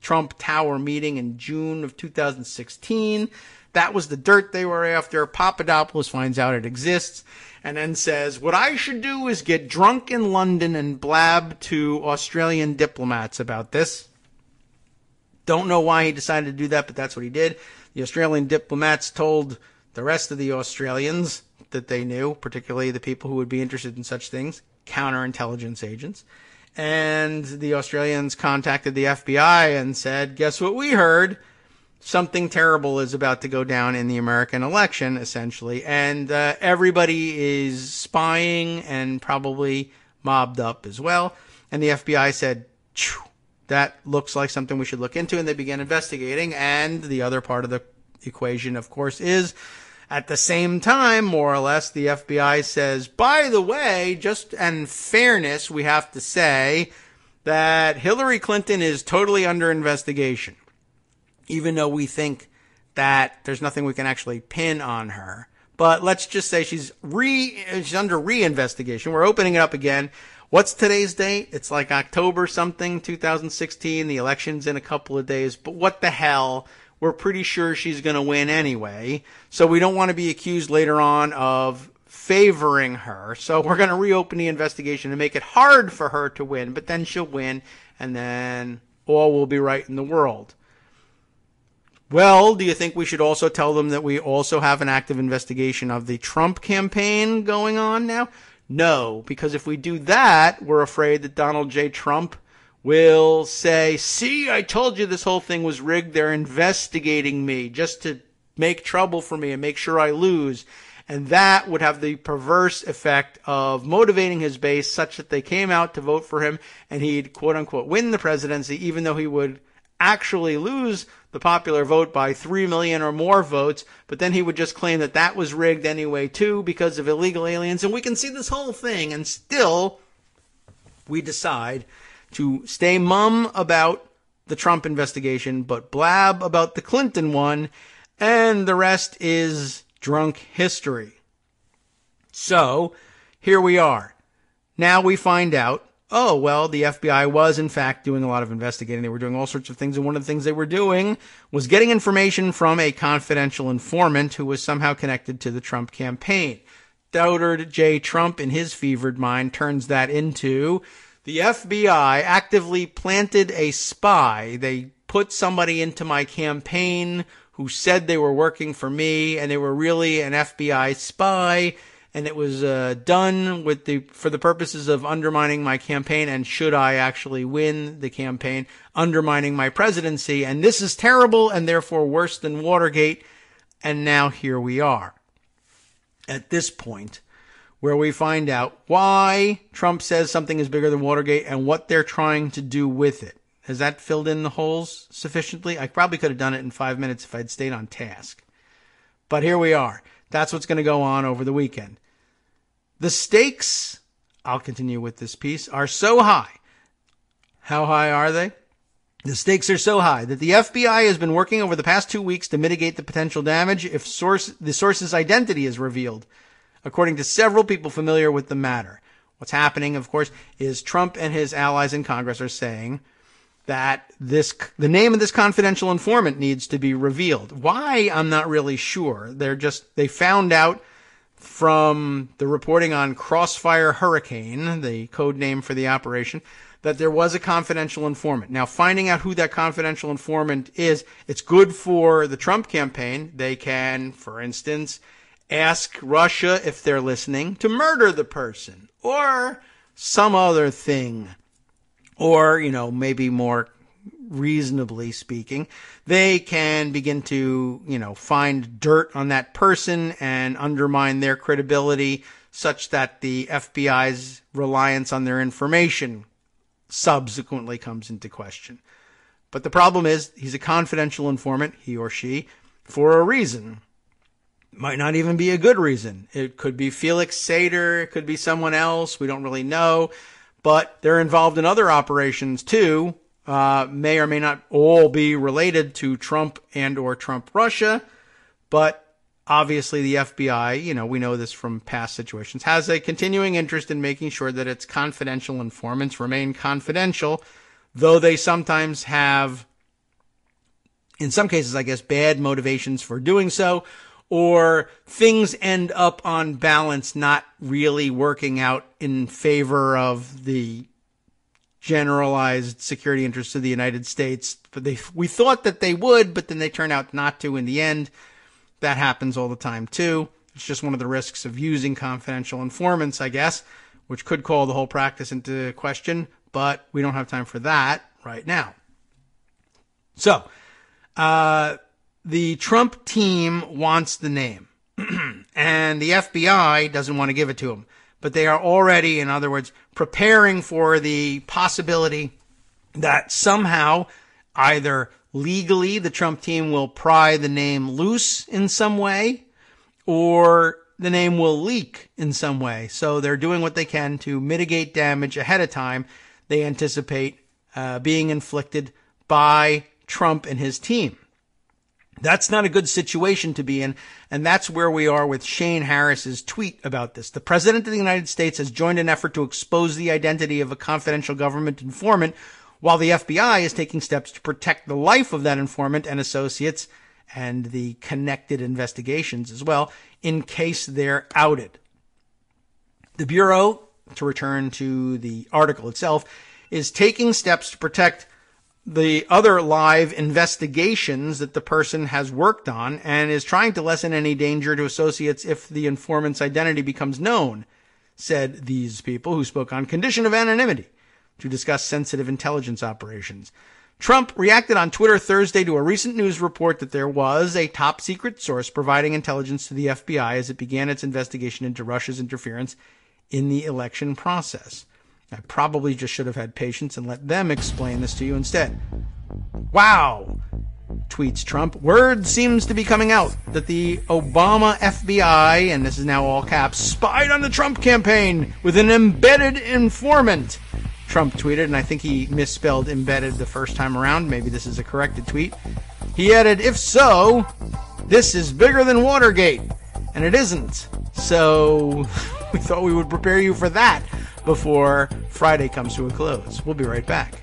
Trump Tower meeting in June of 2016. That was the dirt they were after. Papadopoulos finds out it exists and then says, what I should do is get drunk in London and blab to Australian diplomats about this. Don't know why he decided to do that, but that's what he did. The Australian diplomats told the rest of the Australians that they knew, particularly the people who would be interested in such things, counterintelligence agents. And the Australians contacted the FBI and said, guess what we heard? Something terrible is about to go down in the American election, essentially. And everybody is spying and probably mobbed up as well. And the FBI said, phew, that looks like something we should look into, and they began investigating. And the other part of the equation, of course, is at the same time, more or less, the FBI says, by the way, just in fairness, we have to say that Hillary Clinton is totally under investigation, even though we think that there's nothing we can actually pin on her. But let's just say she's under re-investigation. We're opening it up again. What's today's date? It's like October something, 2016. The election's in a couple of days. But what the hell? We're pretty sure she's going to win anyway. So we don't want to be accused later on of favoring her. So we're going to reopen the investigation and make it hard for her to win. But then she'll win, and then all will be right in the world. Well, do you think we should also tell them that we also have an active investigation of the Trump campaign going on now? No, because if we do that, we're afraid that Donald J. Trump will say, see, I told you this whole thing was rigged. They're investigating me just to make trouble for me and make sure I lose. And that would have the perverse effect of motivating his base such that they came out to vote for him and he'd, quote unquote, win the presidency, even though he would actually lose the popular vote by 3 million or more votes. But then he would just claim that that was rigged anyway, too, because of illegal aliens. And we can see this whole thing, and still we decide to stay mum about the Trump investigation, but blab about the Clinton one, and the rest is drunk history. So, here we are. Now we find out, oh, well, the FBI was, in fact, doing a lot of investigating. They were doing all sorts of things, and one of the things they were doing was getting information from a confidential informant who was somehow connected to the Trump campaign. Doubter J. Trump, in his fevered mind, turns that into the FBI actively planted a spy. They put somebody into my campaign who said they were working for me, and they were really an FBI spy, and it was done for the purposes of undermining my campaign, and should I actually win the campaign, undermining my presidency. And this is terrible, and therefore worse than Watergate. And now here we are at this point, where we find out why Trump says something is bigger than Watergate and what they're trying to do with it. Has that filled in the holes sufficiently? I probably could have done it in 5 minutes if I'd stayed on task. But here we are. That's what's going to go on over the weekend. The stakes, I'll continue with this piece, are so high. How high are they? The stakes are so high that the FBI has been working over the past 2 weeks to mitigate the potential damage if the source's identity is revealed, according to several people familiar with the matter. What's happening, of course, is Trump and his allies in Congress are saying that the name of this confidential informant needs to be revealed. Why? I'm not really sure. They found out from the reporting on Crossfire Hurricane, the code name for the operation, that there was a confidential informant. Now, finding out who that confidential informant is, it's good for the Trump campaign. They can, for instance, ask Russia, if they're listening, to murder the person or some other thing. Or, maybe more reasonably speaking, they can begin to, find dirt on that person and undermine their credibility such that the FBI's reliance on their information subsequently comes into question. But the problem is he's a confidential informant, he or she, for a reason. Might not even be a good reason. It could be Felix Sater, it could be someone else, we don't really know. But they're involved in other operations too, may or may not all be related to Trump and or Trump Russia. But obviously the FBI, we know this from past situations, has a continuing interest in making sure that its confidential informants remain confidential, though they sometimes have, in some cases, I guess, bad motivations for doing so, or things end up on balance not really working out in favor of the generalized security interests of the United States. But we thought that they would, but then they turn out not to in the end. That happens all the time too. It's just one of the risks of using confidential informants, I guess, which could call the whole practice into question, but we don't have time for that right now. So, the Trump team wants the name, and the FBI doesn't want to give it to them. But they are already, in other words, preparing for the possibility that somehow, either legally, the Trump team will pry the name loose in some way, or the name will leak in some way. So they're doing what they can to mitigate damage ahead of time they anticipate being inflicted by Trump and his team. That's not a good situation to be in, and that's where we are with Shane Harris's tweet about this. The President of the United States has joined an effort to expose the identity of a confidential government informant, while the FBI is taking steps to protect the life of that informant and associates and the connected investigations as well, in case they're outed. The Bureau, to return to the article itself, is taking steps to protect the other live investigations that the person has worked on and is trying to lessen any danger to associates if the informant's identity becomes known, said these people who spoke on condition of anonymity. to discuss sensitive intelligence operations. Trump reacted on Twitter Thursday to a recent news report that there was a top-secret source providing intelligence to the FBI as it began its investigation into Russia's interference in the election process. I probably just should have had patience and let them explain this to you instead. Wow, tweets Trump. Word seems to be coming out that the Obama FBI, and this is now all caps, spied on the Trump campaign with an embedded informant. Trump tweeted, and I think he misspelled embedded the first time around. Maybe this is a corrected tweet. He added, if so, this is bigger than Watergate. And it isn't. So we thought we would prepare you for that before Friday comes to a close. We'll be right back.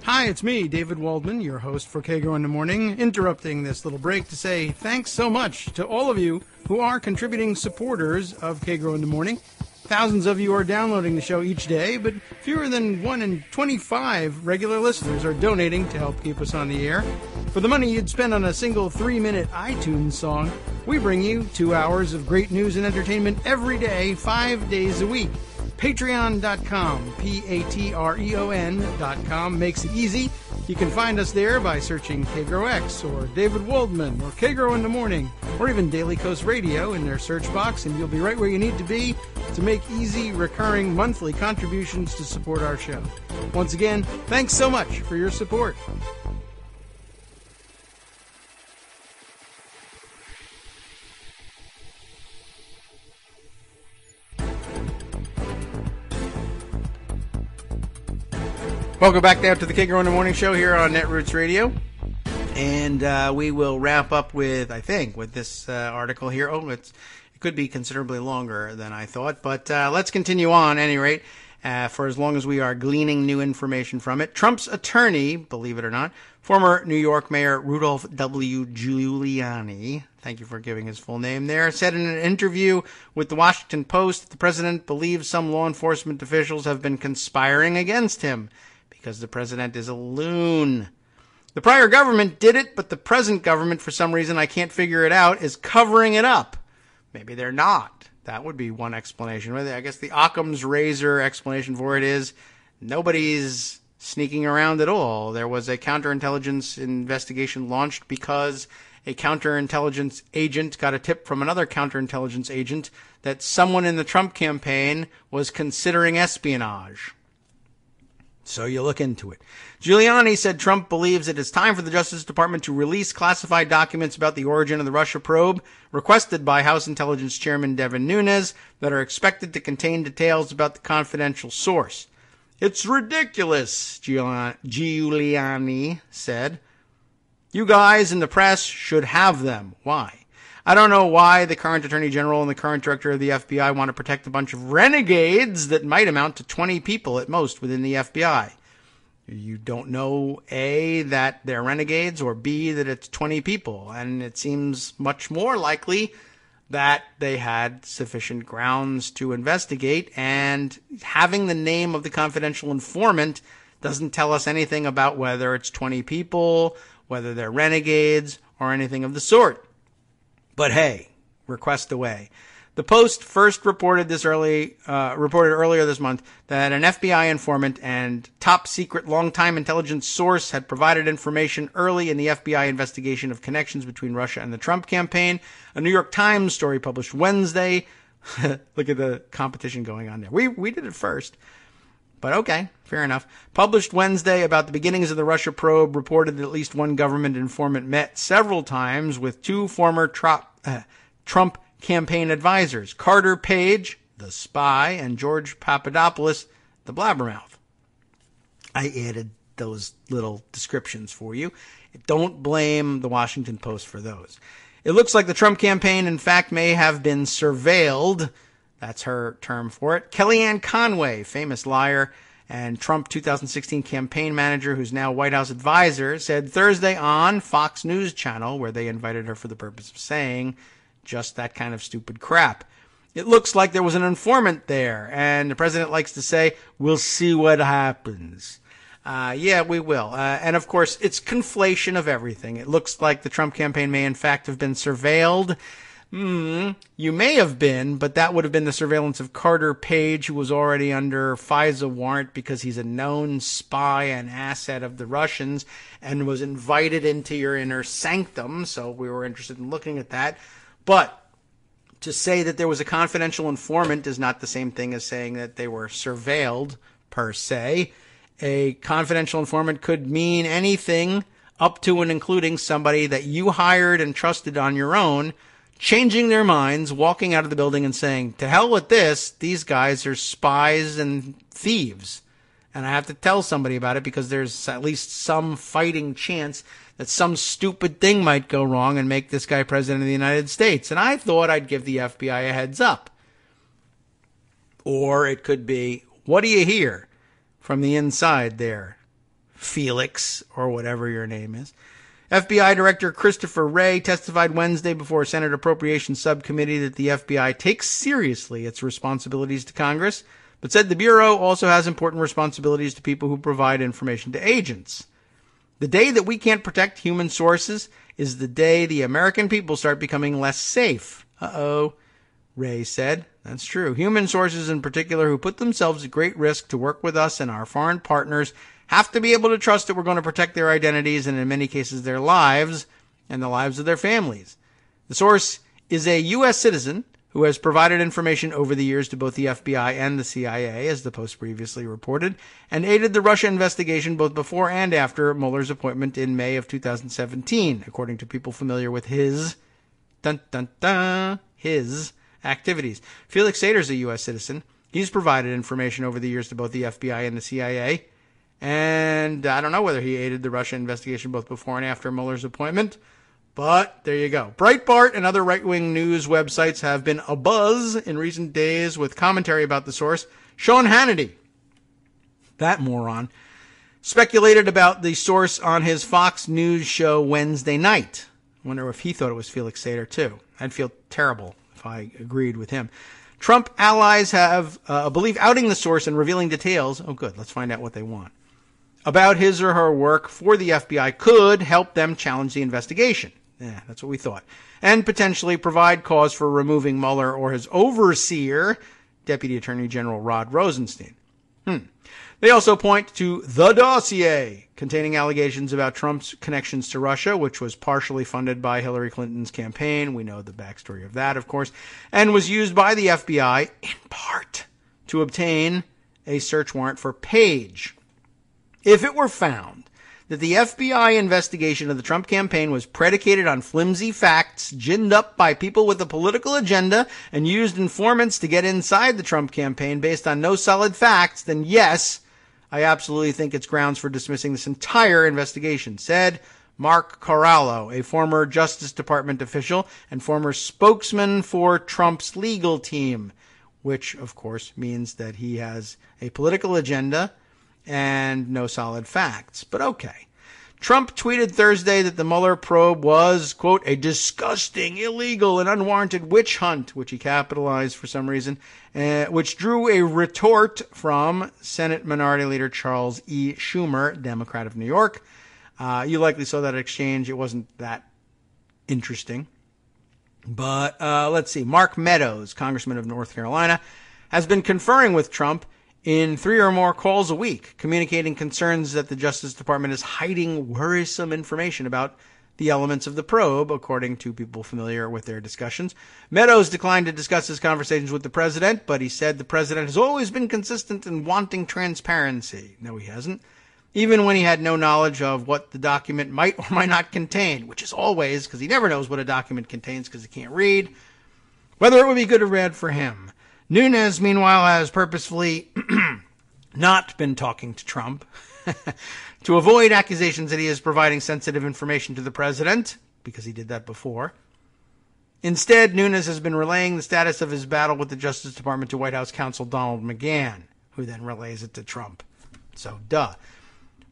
Hi, it's me, David Waldman, your host for Kagro in the Morning, interrupting this little break to say thanks so much to all of you who are contributing supporters of Kagro in the Morning. Thousands of you are downloading the show each day, but fewer than 1 in 25 regular listeners are donating to help keep us on the air. For the money you'd spend on a single 3-minute iTunes song, we bring you 2 hours of great news and entertainment every day, 5 days a week. Patreon.com, Patreon.com makes it easy. You can find us there by searching Kagro X or David Waldman or Kagro in the Morning or even Daily Coast Radio in their search box, and you'll be right where you need to be to make easy, recurring monthly contributions to support our show. Once again, thanks so much for your support. Welcome back now to the Kagro in the Morning Show here on Netroots Radio. And we will wrap up with, I think, with this article here. It could be considerably longer than I thought, but let's continue on, at any rate, for as long as we are gleaning new information from it. Trump's attorney, believe it or not, former New York Mayor Rudolph W. Giuliani, thank you for giving his full name there, said in an interview with the Washington Post that the president believes some law enforcement officials have been conspiring against him because the president is a loon. The prior government did it, but the present government, for some reason I can't figure it out, is covering it up. Maybe they're not. That would be one explanation. I guess the Occam's razor explanation for it is nobody's sneaking around at all. There was a counterintelligence investigation launched because a counterintelligence agent got a tip from another counterintelligence agent that someone in the Trump campaign was considering espionage. So you look into it. Giuliani said Trump believes it is time for the Justice Department to release classified documents about the origin of the Russia probe requested by House Intelligence Chairman Devin Nunes that are expected to contain details about the confidential source. It's ridiculous, Giuliani said. You guys in the press should have them. Why? I don't know why the current Attorney General and the current Director of the FBI want to protect a bunch of renegades that might amount to 20 people at most within the FBI. You don't know, A, that they're renegades, or B, that it's 20 people. And it seems much more likely that they had sufficient grounds to investigate, and having the name of the confidential informant doesn't tell us anything about whether it's 20 people, whether they're renegades, or anything of the sort. But hey, request away. The Post first reported earlier this month that an FBI informant and top secret long-time intelligence source had provided information early in the FBI investigation of connections between Russia and the Trump campaign. A New York Times story published Wednesday. Look at the competition going on there. We did it first. But okay, fair enough. Published Wednesday about the beginnings of the Russia probe, reported that at least one government informant met several times with two former Trump campaign advisors, Carter Page, the spy, and George Papadopoulos, the blabbermouth. I added those little descriptions for you. Don't blame the Washington Post for those. It looks like the Trump campaign, in fact, may have been surveilled. That's her term for it. Kellyanne Conway, famous liar and Trump 2016 campaign manager who's now White House advisor, said Thursday on Fox News Channel, where they invited her for the purpose of saying just that kind of stupid crap. It looks like there was an informant there, and the president likes to say, we'll see what happens. Yeah, we will. And of course, it's conflation of everything. It looks like the Trump campaign may in fact have been surveilled. You may have been, but that would have been the surveillance of Carter Page, who was already under FISA warrant because he's a known spy and asset of the Russians and was invited into your inner sanctum. So we were interested in looking at that. But to say that there was a confidential informant is not the same thing as saying that they were surveilled, per se. A confidential informant could mean anything up to and including somebody that you hired and trusted on your own, changing their minds, walking out of the building and saying, to hell with this, these guys are spies and thieves. And I have to tell somebody about it because there's at least some fighting chance that some stupid thing might go wrong and make this guy president of the United States. And I thought I'd give the FBI a heads up. Or it could be, what do you hear from the inside there, Felix, or whatever your name is? FBI Director Christopher Wray testified Wednesday before a Senate Appropriations Subcommittee that the FBI takes seriously its responsibilities to Congress, but said the Bureau also has important responsibilities to people who provide information to agents. The day that we can't protect human sources is the day the American people start becoming less safe. Uh-oh, Wray said. That's true. Human sources in particular who put themselves at great risk to work with us and our foreign partners have to be able to trust that we're going to protect their identities and in many cases their lives and the lives of their families. The source is a U.S. citizen who has provided information over the years to both the FBI and the CIA, as the Post previously reported, and aided the Russia investigation both before and after Mueller's appointment in May of 2017, according to people familiar with his activities. Felix Sater's a U.S. citizen. He's provided information over the years to both the FBI and the CIA. And I don't know whether he aided the Russia investigation both before and after Mueller's appointment, but there you go. Breitbart and other right-wing news websites have been abuzz in recent days with commentary about the source. Sean Hannity, that moron, speculated about the source on his Fox News show Wednesday night. I wonder if he thought it was Felix Sater, too. I'd feel terrible if I agreed with him. Trump allies have a belief outing the source and revealing details. Oh, good. Let's find out what they want. About his or her work for the FBI could help them challenge the investigation. Yeah, that's what we thought. And potentially provide cause for removing Mueller or his overseer, Deputy Attorney General Rod Rosenstein. They also point to the dossier containing allegations about Trump's connections to Russia, which was partially funded by Hillary Clinton's campaign. We know the backstory of that, of course, and was used by the FBI in part to obtain a search warrant for Page. If it were found that the FBI investigation of the Trump campaign was predicated on flimsy facts ginned up by people with a political agenda and used informants to get inside the Trump campaign based on no solid facts, then yes, I absolutely think it's grounds for dismissing this entire investigation, said Mark Corallo, a former Justice Department official and former spokesman for Trump's legal team, which, of course, means that he has a political agenda and no solid facts. But okay. Trump tweeted Thursday that the Mueller probe was, quote, a disgusting, illegal, and unwarranted witch hunt, which he capitalized for some reason, which drew a retort from Senate Minority Leader Charles E. Schumer, Democrat of New York. You likely saw that exchange. It wasn't that interesting. But let's see. Mark Meadows, Congressman of North Carolina, has been conferring with Trump in 3 or more calls a week, communicating concerns that the Justice Department is hiding worrisome information about the elements of the probe, according to people familiar with their discussions. Meadows declined to discuss his conversations with the president, but he said the president has always been consistent in wanting transparency. No, he hasn't. Even when he had no knowledge of what the document might or might not contain, which is always, because he never knows what a document contains because he can't read, whether it would be good or bad for him. Nunes, meanwhile, has purposefully not been talking to Trump to avoid accusations that he is providing sensitive information to the president, because he did that before. Instead, Nunes has been relaying the status of his battle with the Justice Department to White House counsel Donald McGahn, who then relays it to Trump. So, duh.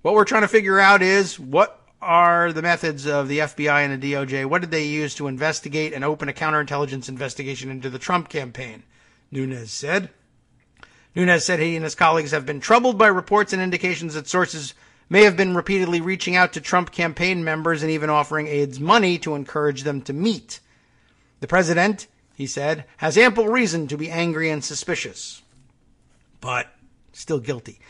What we're trying to figure out is, what are the methods of the FBI and the DOJ? What did they use to investigate and open a counterintelligence investigation into the Trump campaign? Nunes said he and his colleagues have been troubled by reports and indications that sources may have been repeatedly reaching out to Trump campaign members and even offering aides money to encourage them to meet. The president, he said, has ample reason to be angry and suspicious, but still guilty.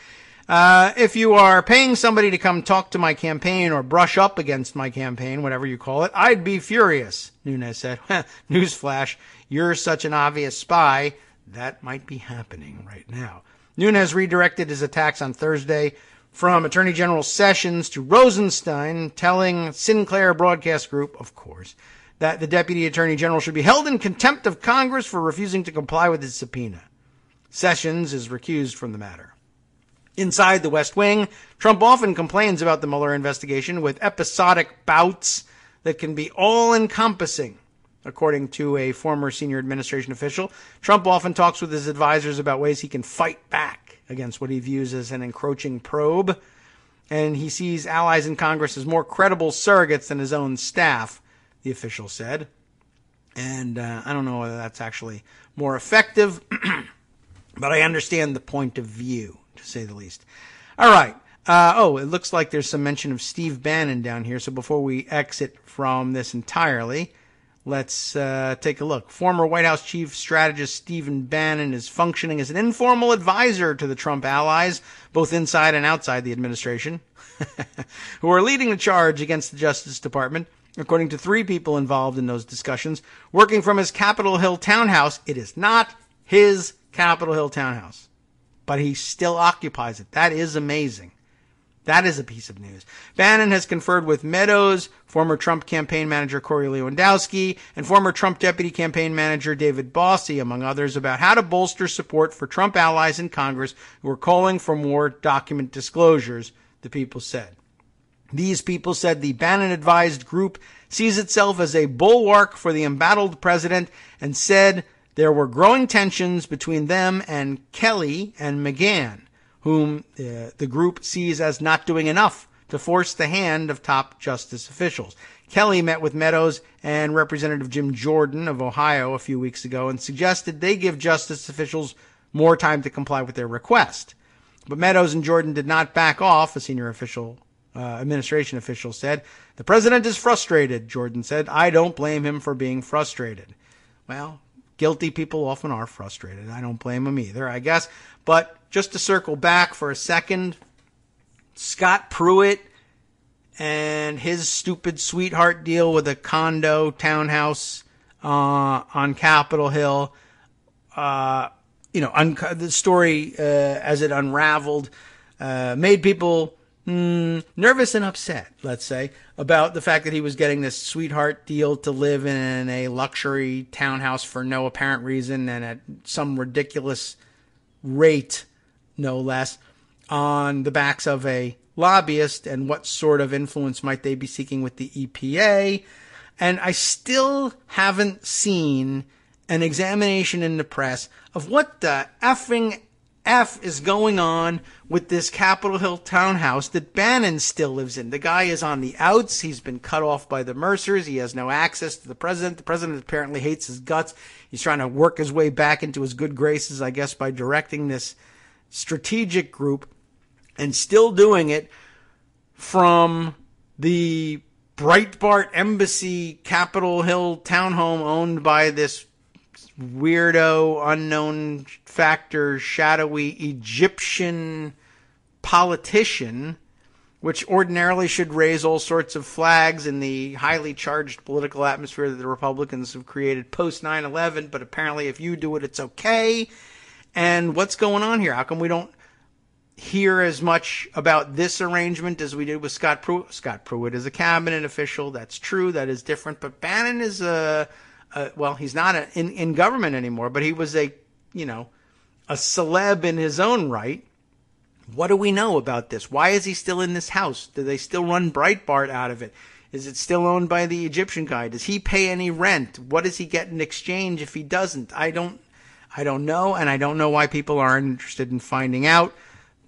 If you are paying somebody to come talk to my campaign or brush up against my campaign, whatever you call it, I'd be furious, Nunes said. Newsflash, you're such an obvious spy. That might be happening right now. Nunes redirected his attacks on Thursday from Attorney General Sessions to Rosenstein, telling Sinclair Broadcast Group, of course, that the Deputy Attorney General should be held in contempt of Congress for refusing to comply with his subpoena. Sessions is recused from the matter. Inside the West Wing, Trump often complains about the Mueller investigation with episodic bouts that can be all-encompassing. According to a former senior administration official, Trump often talks with his advisors about ways he can fight back against what he views as an encroaching probe, and he sees allies in Congress as more credible surrogates than his own staff, the official said. And I don't know whether that's actually more effective, but I understand the point of view, to say the least. All right. It looks like there's some mention of Steve Bannon down here, so before we exit from this entirely, let's take a look. Former White House Chief Strategist Stephen Bannon is functioning as an informal advisor to the Trump allies, both inside and outside the administration, who are leading the charge against the Justice Department. According to 3 people involved in those discussions, working from his Capitol Hill townhouse. It is not his Capitol Hill townhouse, but he still occupies it. That is amazing. That is a piece of news. Bannon has conferred with Meadows, former Trump campaign manager Corey Lewandowski, and former Trump deputy campaign manager David Bossie, among others, about how to bolster support for Trump allies in Congress who are calling for more document disclosures, the people said. These people said the Bannon-advised group sees itself as a bulwark for the embattled president and said there were growing tensions between them and Kelly and McGahn, whom the group sees as not doing enough to force the hand of top justice officials. Kelly met with Meadows and Representative Jim Jordan of Ohio a few weeks ago and suggested they give justice officials more time to comply with their request. But Meadows and Jordan did not back off, a senior administration official said. The president is frustrated, Jordan said. I don't blame him for being frustrated. Well, guilty people often are frustrated. I don't blame them either, I guess. But just to circle back for a second, Scott Pruitt and his stupid sweetheart deal with a condo townhouse on Capitol Hill, the story as it unraveled made people nervous and upset, let's say, about the fact that he was getting this sweetheart deal to live in a luxury townhouse for no apparent reason and at some ridiculous rate, no less, on the backs of a lobbyist, and what sort of influence might they be seeking with the EPA. And I still haven't seen an examination in the press of what the effing F is going on with this Capitol Hill townhouse that Bannon still lives in. The guy is on the outs. He's been cut off by the Mercers. He has no access to the president. The president apparently hates his guts. He's trying to work his way back into his good graces, I guess, by directing this strategic group, and still doing it from the Breitbart Embassy Capitol Hill townhome owned by this weirdo, unknown factor, shadowy Egyptian politician, which ordinarily should raise all sorts of flags in the highly charged political atmosphere that the Republicans have created post 9/11. But apparently if you do it, it's okay. And what's going on here? How come we don't hear as much about this arrangement as we did with Scott Pruitt? Scott Pruitt is a cabinet official. That's true. That is different. But Bannon is he's not in government anymore, but he was a celeb in his own right. What do we know about this? Why is he still in this house? Do they still run Breitbart out of it? Is it still owned by the Egyptian guy? Does he pay any rent? What does he get in exchange if he doesn't? I don't know, and I don't know why people aren't interested in finding out.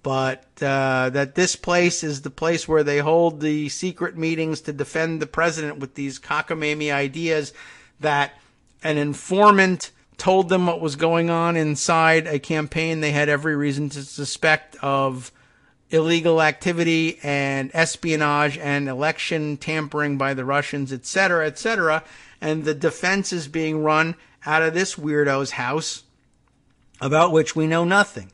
But that this place is the place where they hold the secret meetings to defend the president with these cockamamie ideas that an informant told them what was going on inside a campaign they had every reason to suspect of illegal activity and espionage and election tampering by the Russians, etc., etc. and the defense is being run out of this weirdo's house about which we know nothing.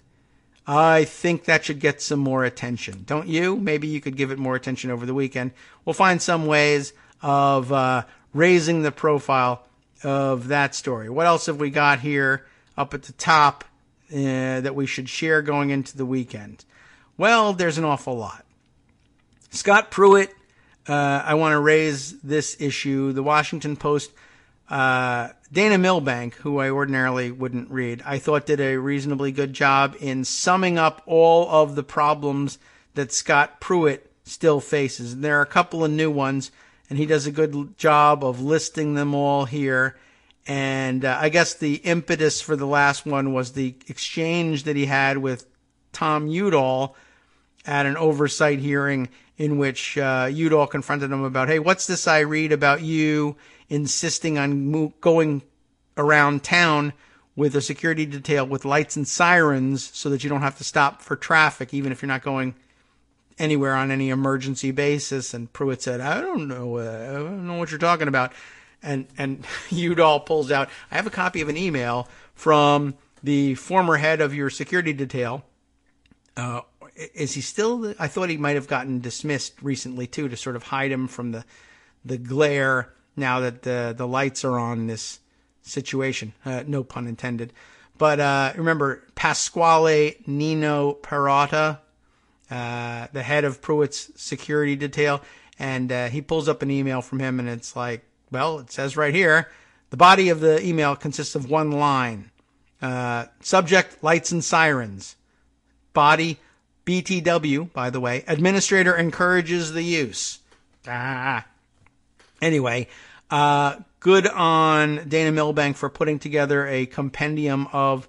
I think that should get some more attention. Don't you? Maybe you could give it more attention over the weekend. We'll find some ways of raising the profile of that story. What else have we got here up at the top that we should share going into the weekend? Well, there's an awful lot. Scott Pruitt, I want to raise this issue. The Washington Post, Dana Milbank, who I ordinarily wouldn't read, I thought did a reasonably good job in summing up all of the problems that Scott Pruitt still faces. And there are a couple of new ones, and he does a good job of listing them all here. And I guess the impetus for the last one was the exchange that he had with Tom Udall at an oversight hearing in which Udall confronted him about, hey, what's this I read about you insisting on going around town with a security detail with lights and sirens so that you don't have to stop for traffic, even if you're not going anywhere on any emergency basis. And Pruitt said, I don't know what you're talking about. And Udall pulls out, I have a copy of an email from the former head of your security detail. Is he still? I thought he might have gotten dismissed recently, too, to sort of hide him from the glare now that the lights are on this situation. No pun intended. But remember, Pasquale Nino Perrotta, the head of Pruitt's security detail, and he pulls up an email from him, and it's like, well, it says right here, the body of the email consists of one line. Subject, lights and sirens. Body, BTW, by the way. Administrator encourages the use. Anyway, good on Dana Milbank for putting together a compendium of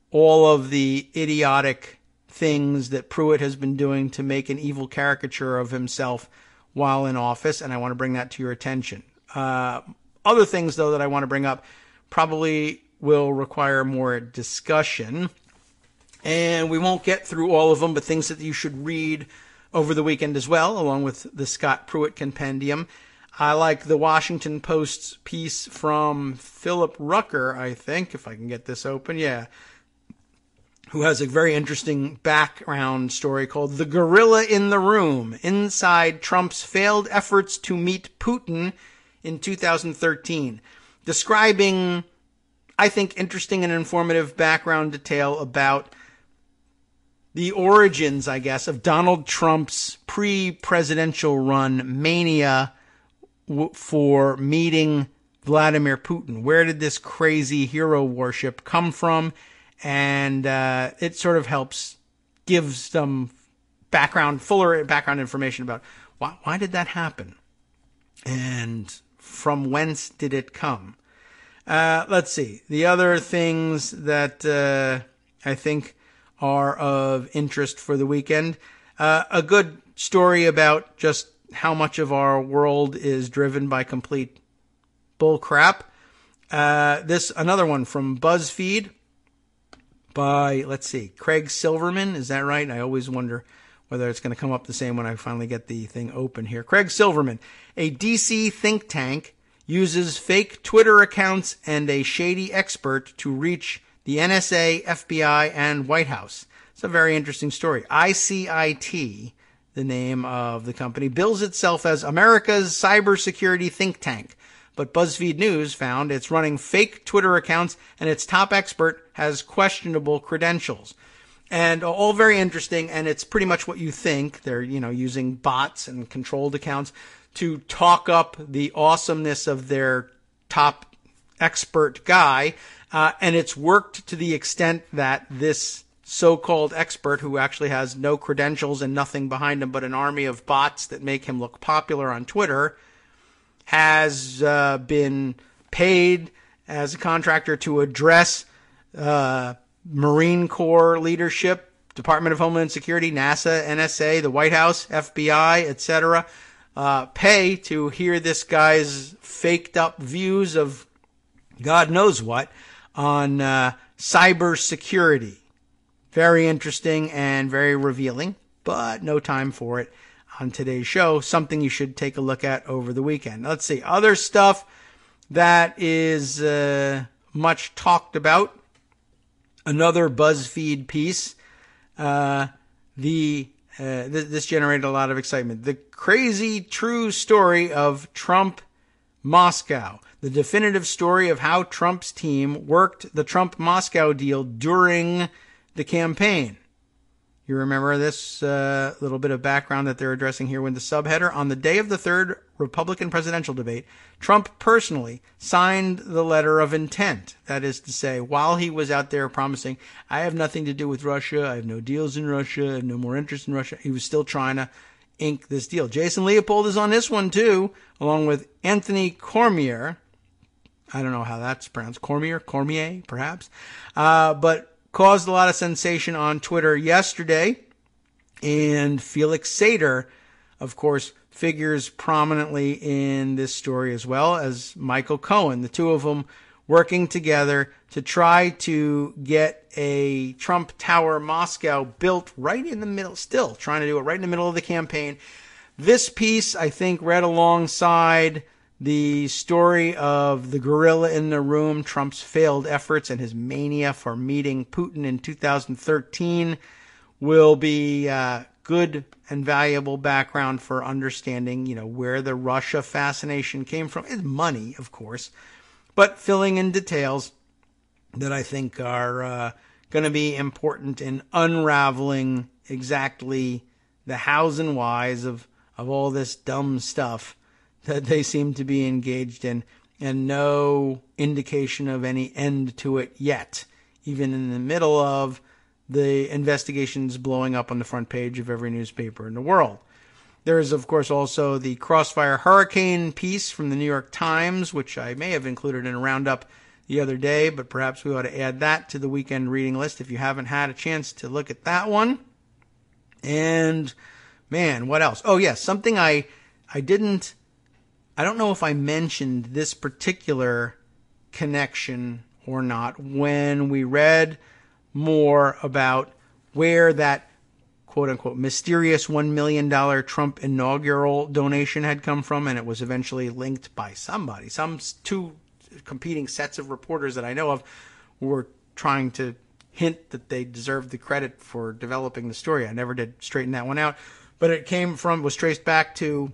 all of the idiotic things that Pruitt has been doing to make an evil caricature of himself while in office, and I want to bring that to your attention. Other things, though, that I want to bring up probably will require more discussion. And we won't get through all of them, but things that you should read over the weekend as well, along with the Scott Pruitt compendium. I like the Washington Post's piece from Philip Rucker, I think, if I can get this open. Yeah. Who has a very interesting background story called The Gorilla in the Room, Inside Trump's Failed Efforts to Meet Putin in 2013. Describing, I think, interesting and informative background detail about the origins, I guess, of Donald Trump's pre-presidential run mania for meeting Vladimir Putin. Where did this crazy hero worship come from? And it sort of helps give some fuller background information about why did that happen? And from whence did it come? Let's see. The other things that I think are of interest for the weekend. A good story about just how much of our world is driven by complete bull crap. Another one from BuzzFeed by, let's see, Craig Silverman. Is that right? I always wonder whether it's going to come up the same when I finally get the thing open here. Craig Silverman, a DC think tank, uses fake Twitter accounts and a shady expert to reach the NSA, FBI, and White House. It's a very interesting story. ICIT, the name of the company, bills itself as America's cybersecurity think tank. But BuzzFeed News found it's running fake Twitter accounts and its top expert has questionable credentials. And all very interesting, and it's pretty much what you think. They're, using bots and controlled accounts to talk up the awesomeness of their top expert guy. And it's worked to the extent that this so-called expert, who actually has no credentials and nothing behind him but an army of bots that make him look popular on Twitter, has been paid as a contractor to address Marine Corps leadership, Department of Homeland Security, NASA, NSA, the White House, FBI, etc. Pay to hear this guy's faked up views of God knows what on cybersecurity. Very interesting and very revealing, but no time for it on today's show. Something you should take a look at over the weekend. Let's see. Other stuff. that is much talked about. Another BuzzFeed piece. This generated a lot of excitement. The crazy true story of Trump Moscow. The definitive story of how Trump's team worked the Trump Moscow deal during the campaign. You remember this little bit of background that they're addressing here with the subheader. On the day of the third Republican presidential debate, Trump personally signed the letter of intent. That is to say, while he was out there promising, I have nothing to do with Russia, I have no deals in Russia, I have no more interest in Russia, he was still trying to ink this deal. Jason Leopold is on this one too, along with Anthony Cormier. I don't know how that's pronounced. Cormier, perhaps. But caused a lot of sensation on Twitter yesterday. And Felix Sater, of course, figures prominently in this story as well as Michael Cohen. The two of them working together to try to get a Trump Tower Moscow built right in the middle, still trying to do it right in the middle of the campaign. This piece, I think, read alongside the story of the gorilla in the room, Trump's failed efforts and his mania for meeting Putin in 2013, will be good and valuable background for understanding, where the Russia fascination came from. It's money, of course, but filling in details that I think are going to be important in unraveling exactly the hows and whys of all this dumb stuff that they seem to be engaged in, and no indication of any end to it yet, even in the middle of the investigations blowing up on the front page of every newspaper in the world. There is, of course, also the Crossfire Hurricane piece from the New York Times, which I may have included in a roundup the other day, but perhaps we ought to add that to the weekend reading list if you haven't had a chance to look at that one. And, man, what else? Oh, yes, something I don't know if I mentioned this particular connection or not when we read more about where that quote-unquote mysterious $1 million Trump inaugural donation had come from, and it was eventually linked by somebody. Some two competing sets of reporters that I know of were trying to hint that they deserved the credit for developing the story. I never did straighten that one out, but it was traced back to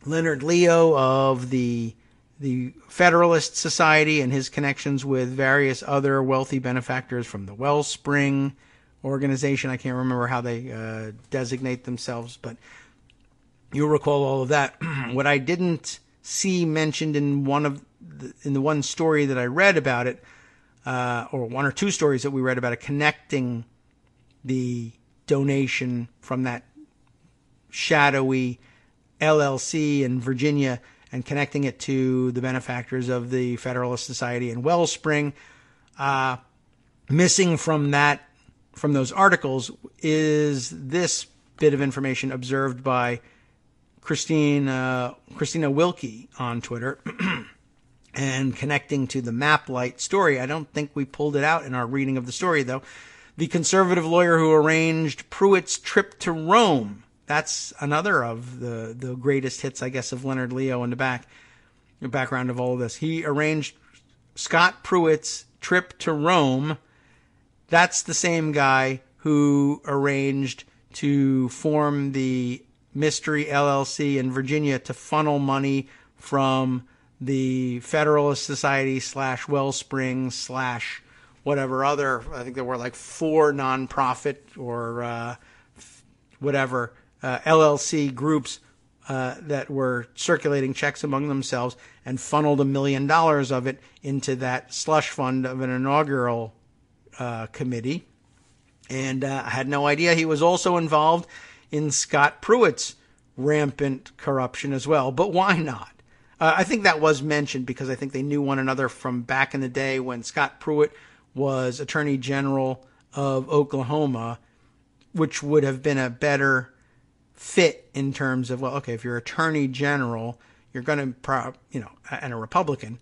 Leonard Leo of the Federalist Society and his connections with various other wealthy benefactors from the Wellspring organization. I can't remember how they designate themselves, but you'll recall all of that. What I didn't see mentioned in the one story that I read about it, or one or two stories that we read about it, connecting the donation from that shadowy LLC in Virginia and connecting it to the benefactors of the Federalist Society and Wellspring. Missing from those articles is this bit of information observed by Christina Wilkie on Twitter and connecting to the Maplight story. I don't think we pulled it out in our reading of the story, though. The conservative lawyer who arranged Pruitt's trip to Rome. That's another of the greatest hits, I guess, of Leonard Leo in the background of all of this. He arranged Scott Pruitt's trip to Rome. That's the same guy who arranged to form the Mystery LLC in Virginia to funnel money from the Federalist Society / Wellspring / whatever other, I think there were like 4 nonprofit or whatever LLC groups that were circulating checks among themselves, and funneled $1 million of it into that slush fund of an inaugural committee. And I had no idea he was also involved in Scott Pruitt's rampant corruption as well. But why not? I think that was mentioned because I think they knew one another from back in the day when Scott Pruitt was Attorney General of Oklahoma, which would have been a better fit in terms of, well, okay, if you're Attorney General, you're going to, and a Republican,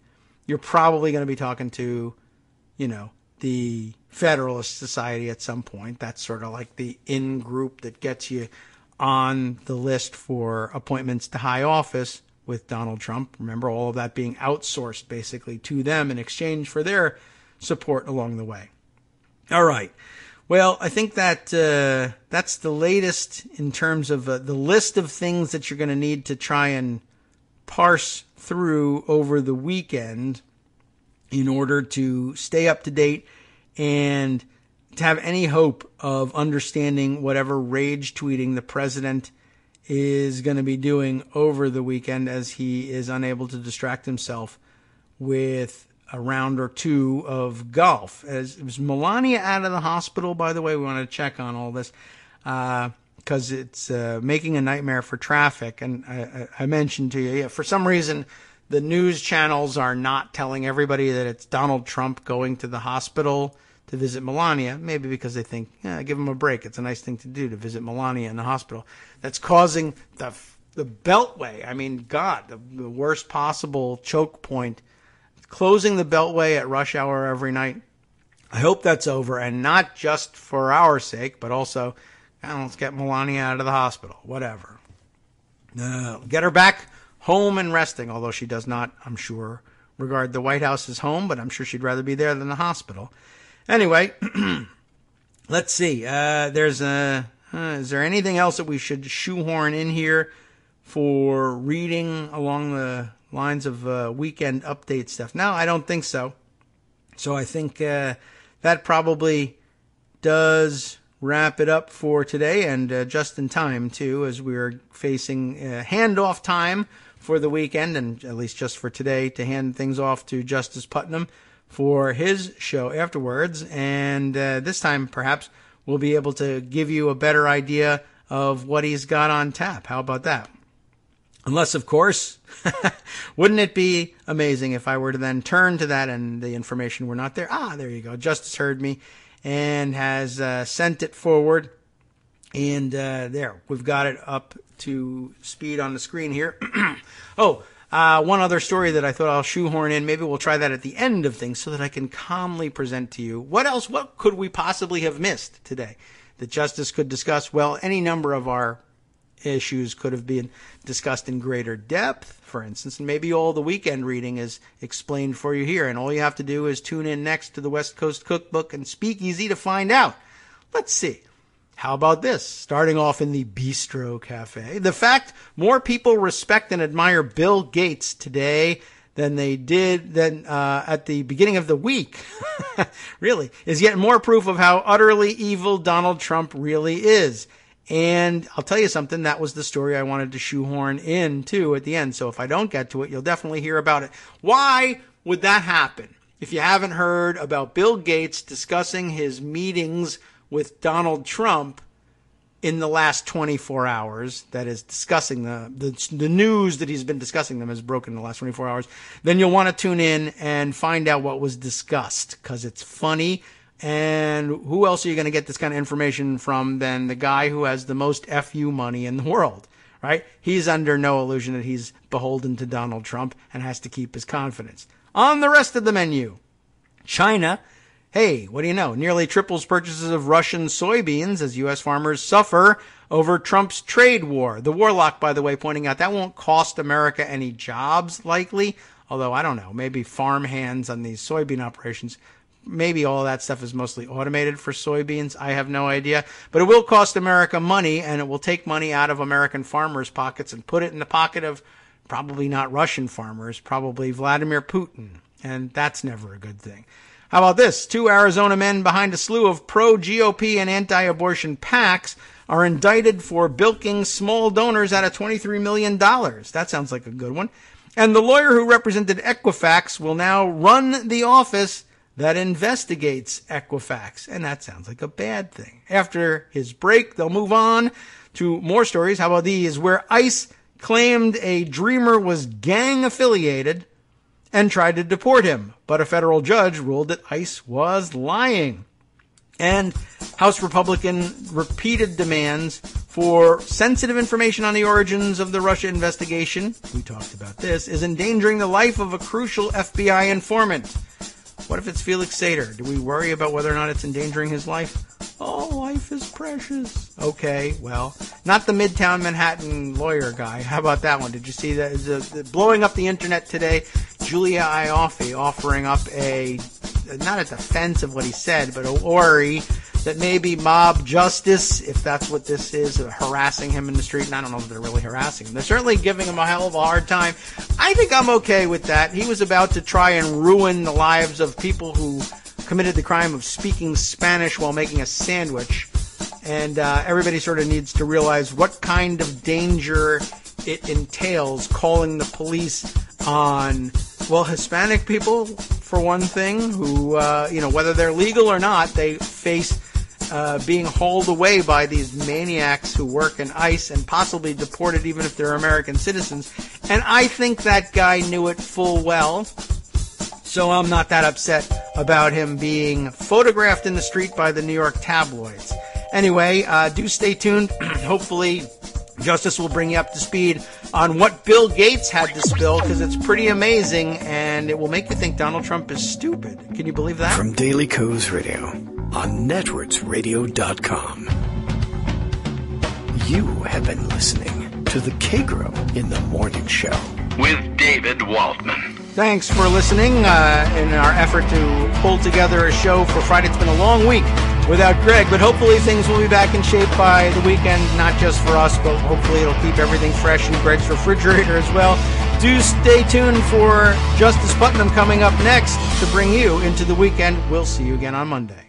you're probably going to be talking to, the Federalist Society at some point. That's sort of like the in group that gets you on the list for appointments to high office with Donald Trump. Remember, all of that being outsourced basically to them in exchange for their support along the way. All right. Well, I think that that's the latest in terms of the list of things that you're going to need to try and parse through over the weekend in order to stay up to date and to have any hope of understanding whatever rage tweeting the president is going to be doing over the weekend, as he is unable to distract himself with a round or two of golf. As was Melania out of the hospital, by the way? We want to check on all this because it's making a nightmare for traffic. And I mentioned to you, for some reason, the news channels are not telling everybody that it's Donald Trump going to the hospital to visit Melania, maybe because they think, give him a break. It's a nice thing to do to visit Melania in the hospital. That's causing the Beltway. I mean, God, the worst possible choke point. Closing the Beltway at rush hour every night. I hope that's over, and not just for our sake, but also, let's get Melania out of the hospital. Whatever. Get her back home and resting, although she does not, I'm sure, regard the White House as home, but I'm sure she'd rather be there than the hospital. Anyway, let's see. Is there anything else that we should shoehorn in here for reading along the lines of weekend update stuff? No, I don't think so. So I think that probably does wrap it up for today, and just in time, too, as we're facing handoff time for the weekend, and at least just for today, to hand things off to Justice Putnam for his show afterwards. And this time, perhaps, we'll be able to give you a better idea of what he's got on tap. How about that? Unless, of course, wouldn't it be amazing if I were to then turn to that and the information were not there? There you go. Justice heard me and has sent it forward. And there, we've got it up to speed on the screen here. One other story that I thought I'll shoehorn in. Maybe we'll try that at the end of things so that I can calmly present to you. What else? What could we possibly have missed today that Justice could discuss? Well, any number of our issues could have been discussed in greater depth, for instance, and maybe all the weekend reading is explained for you here, and all you have to do is tune in next to the West Coast Cookbook and Speakeasy to find out. Let's see. How about this? Starting off in the Bistro Cafe. The fact more people respect and admire Bill Gates today than they did at the beginning of the week, really, is yet more proof of how utterly evil Donald Trump really is. And I'll tell you something, that was the story I wanted to shoehorn in, too, at the end. So if I don't get to it, you'll definitely hear about it. Why would that happen? If you haven't heard about Bill Gates discussing his meetings with Donald Trump in the last 24 hours, that is discussing the news that he's been discussing them has broken in the last 24 hours, then you'll want to tune in and find out what was discussed, because it's funny. And who else are you going to get this kind of information from than the guy who has the most FU money in the world, right? He's under no illusion that he's beholden to Donald Trump and has to keep his confidence. On the rest of the menu, China, hey, what do you know? Nearly triples purchases of Russian soybeans as U.S. farmers suffer over Trump's trade war. The Warlock, by the way, pointing out that won't cost America any jobs, likely. Although, I don't know, maybe farm hands on these soybean operations. Maybe all that stuff is mostly automated for soybeans. I have no idea. But it will cost America money, and it will take money out of American farmers' pockets and put it in the pocket of probably not Russian farmers, probably Vladimir Putin. And that's never a good thing. How about this? 2 Arizona men behind a slew of pro-GOP and anti-abortion PACs are indicted for bilking small donors out of $23 million. That sounds like a good one. And the lawyer who represented Equifax will now run the office that investigates Equifax. And that sounds like a bad thing. After his break, they'll move on to more stories. How about these? Where ICE claimed a dreamer was gang affiliated and tried to deport him, but a federal judge ruled that ICE was lying. And House Republican repeated demands for sensitive information on the origins of the Russia investigation, we talked about this, is endangering the life of a crucial FBI informant. What if it's Felix Sater? Do we worry about whether or not it's endangering his life? Oh, life is precious. Okay, well, not the Midtown Manhattan lawyer guy. How about that one? Did you see that? Is blowing up the internet today? Julia Ioffe offering up not a defense of what he said, but a worry that maybe mob justice, if that's what this is, harassing him in the street. And I don't know if they're really harassing him. They're certainly giving him a hell of a hard time. I think I'm okay with that. He was about to try and ruin the lives of people who committed the crime of speaking Spanish while making a sandwich. And everybody sort of needs to realize what kind of danger it entails calling the police on, well, Hispanic people, for one thing, who, whether they're legal or not, they face being hauled away by these maniacs who work in ICE and possibly deported even if they're American citizens. And I think that guy knew it full well. So I'm not that upset about him being photographed in the street by the New York tabloids. Anyway, do stay tuned. Hopefully, Justice will bring you up to speed on what Bill Gates had to spill, because it's pretty amazing, and it will make you think Donald Trump is stupid. Can you believe that? From Daily Kos Radio on networksradio.com. You have been listening to the Kagro in the Morning Show with David Waldman. Thanks for listening in our effort to pull together a show for Friday. It's been a long week without Greg, but hopefully things will be back in shape by the weekend, not just for us, but hopefully it'll keep everything fresh in Greg's refrigerator as well. Do stay tuned for Justice Putnam coming up next to bring you into the weekend. We'll see you again on Monday.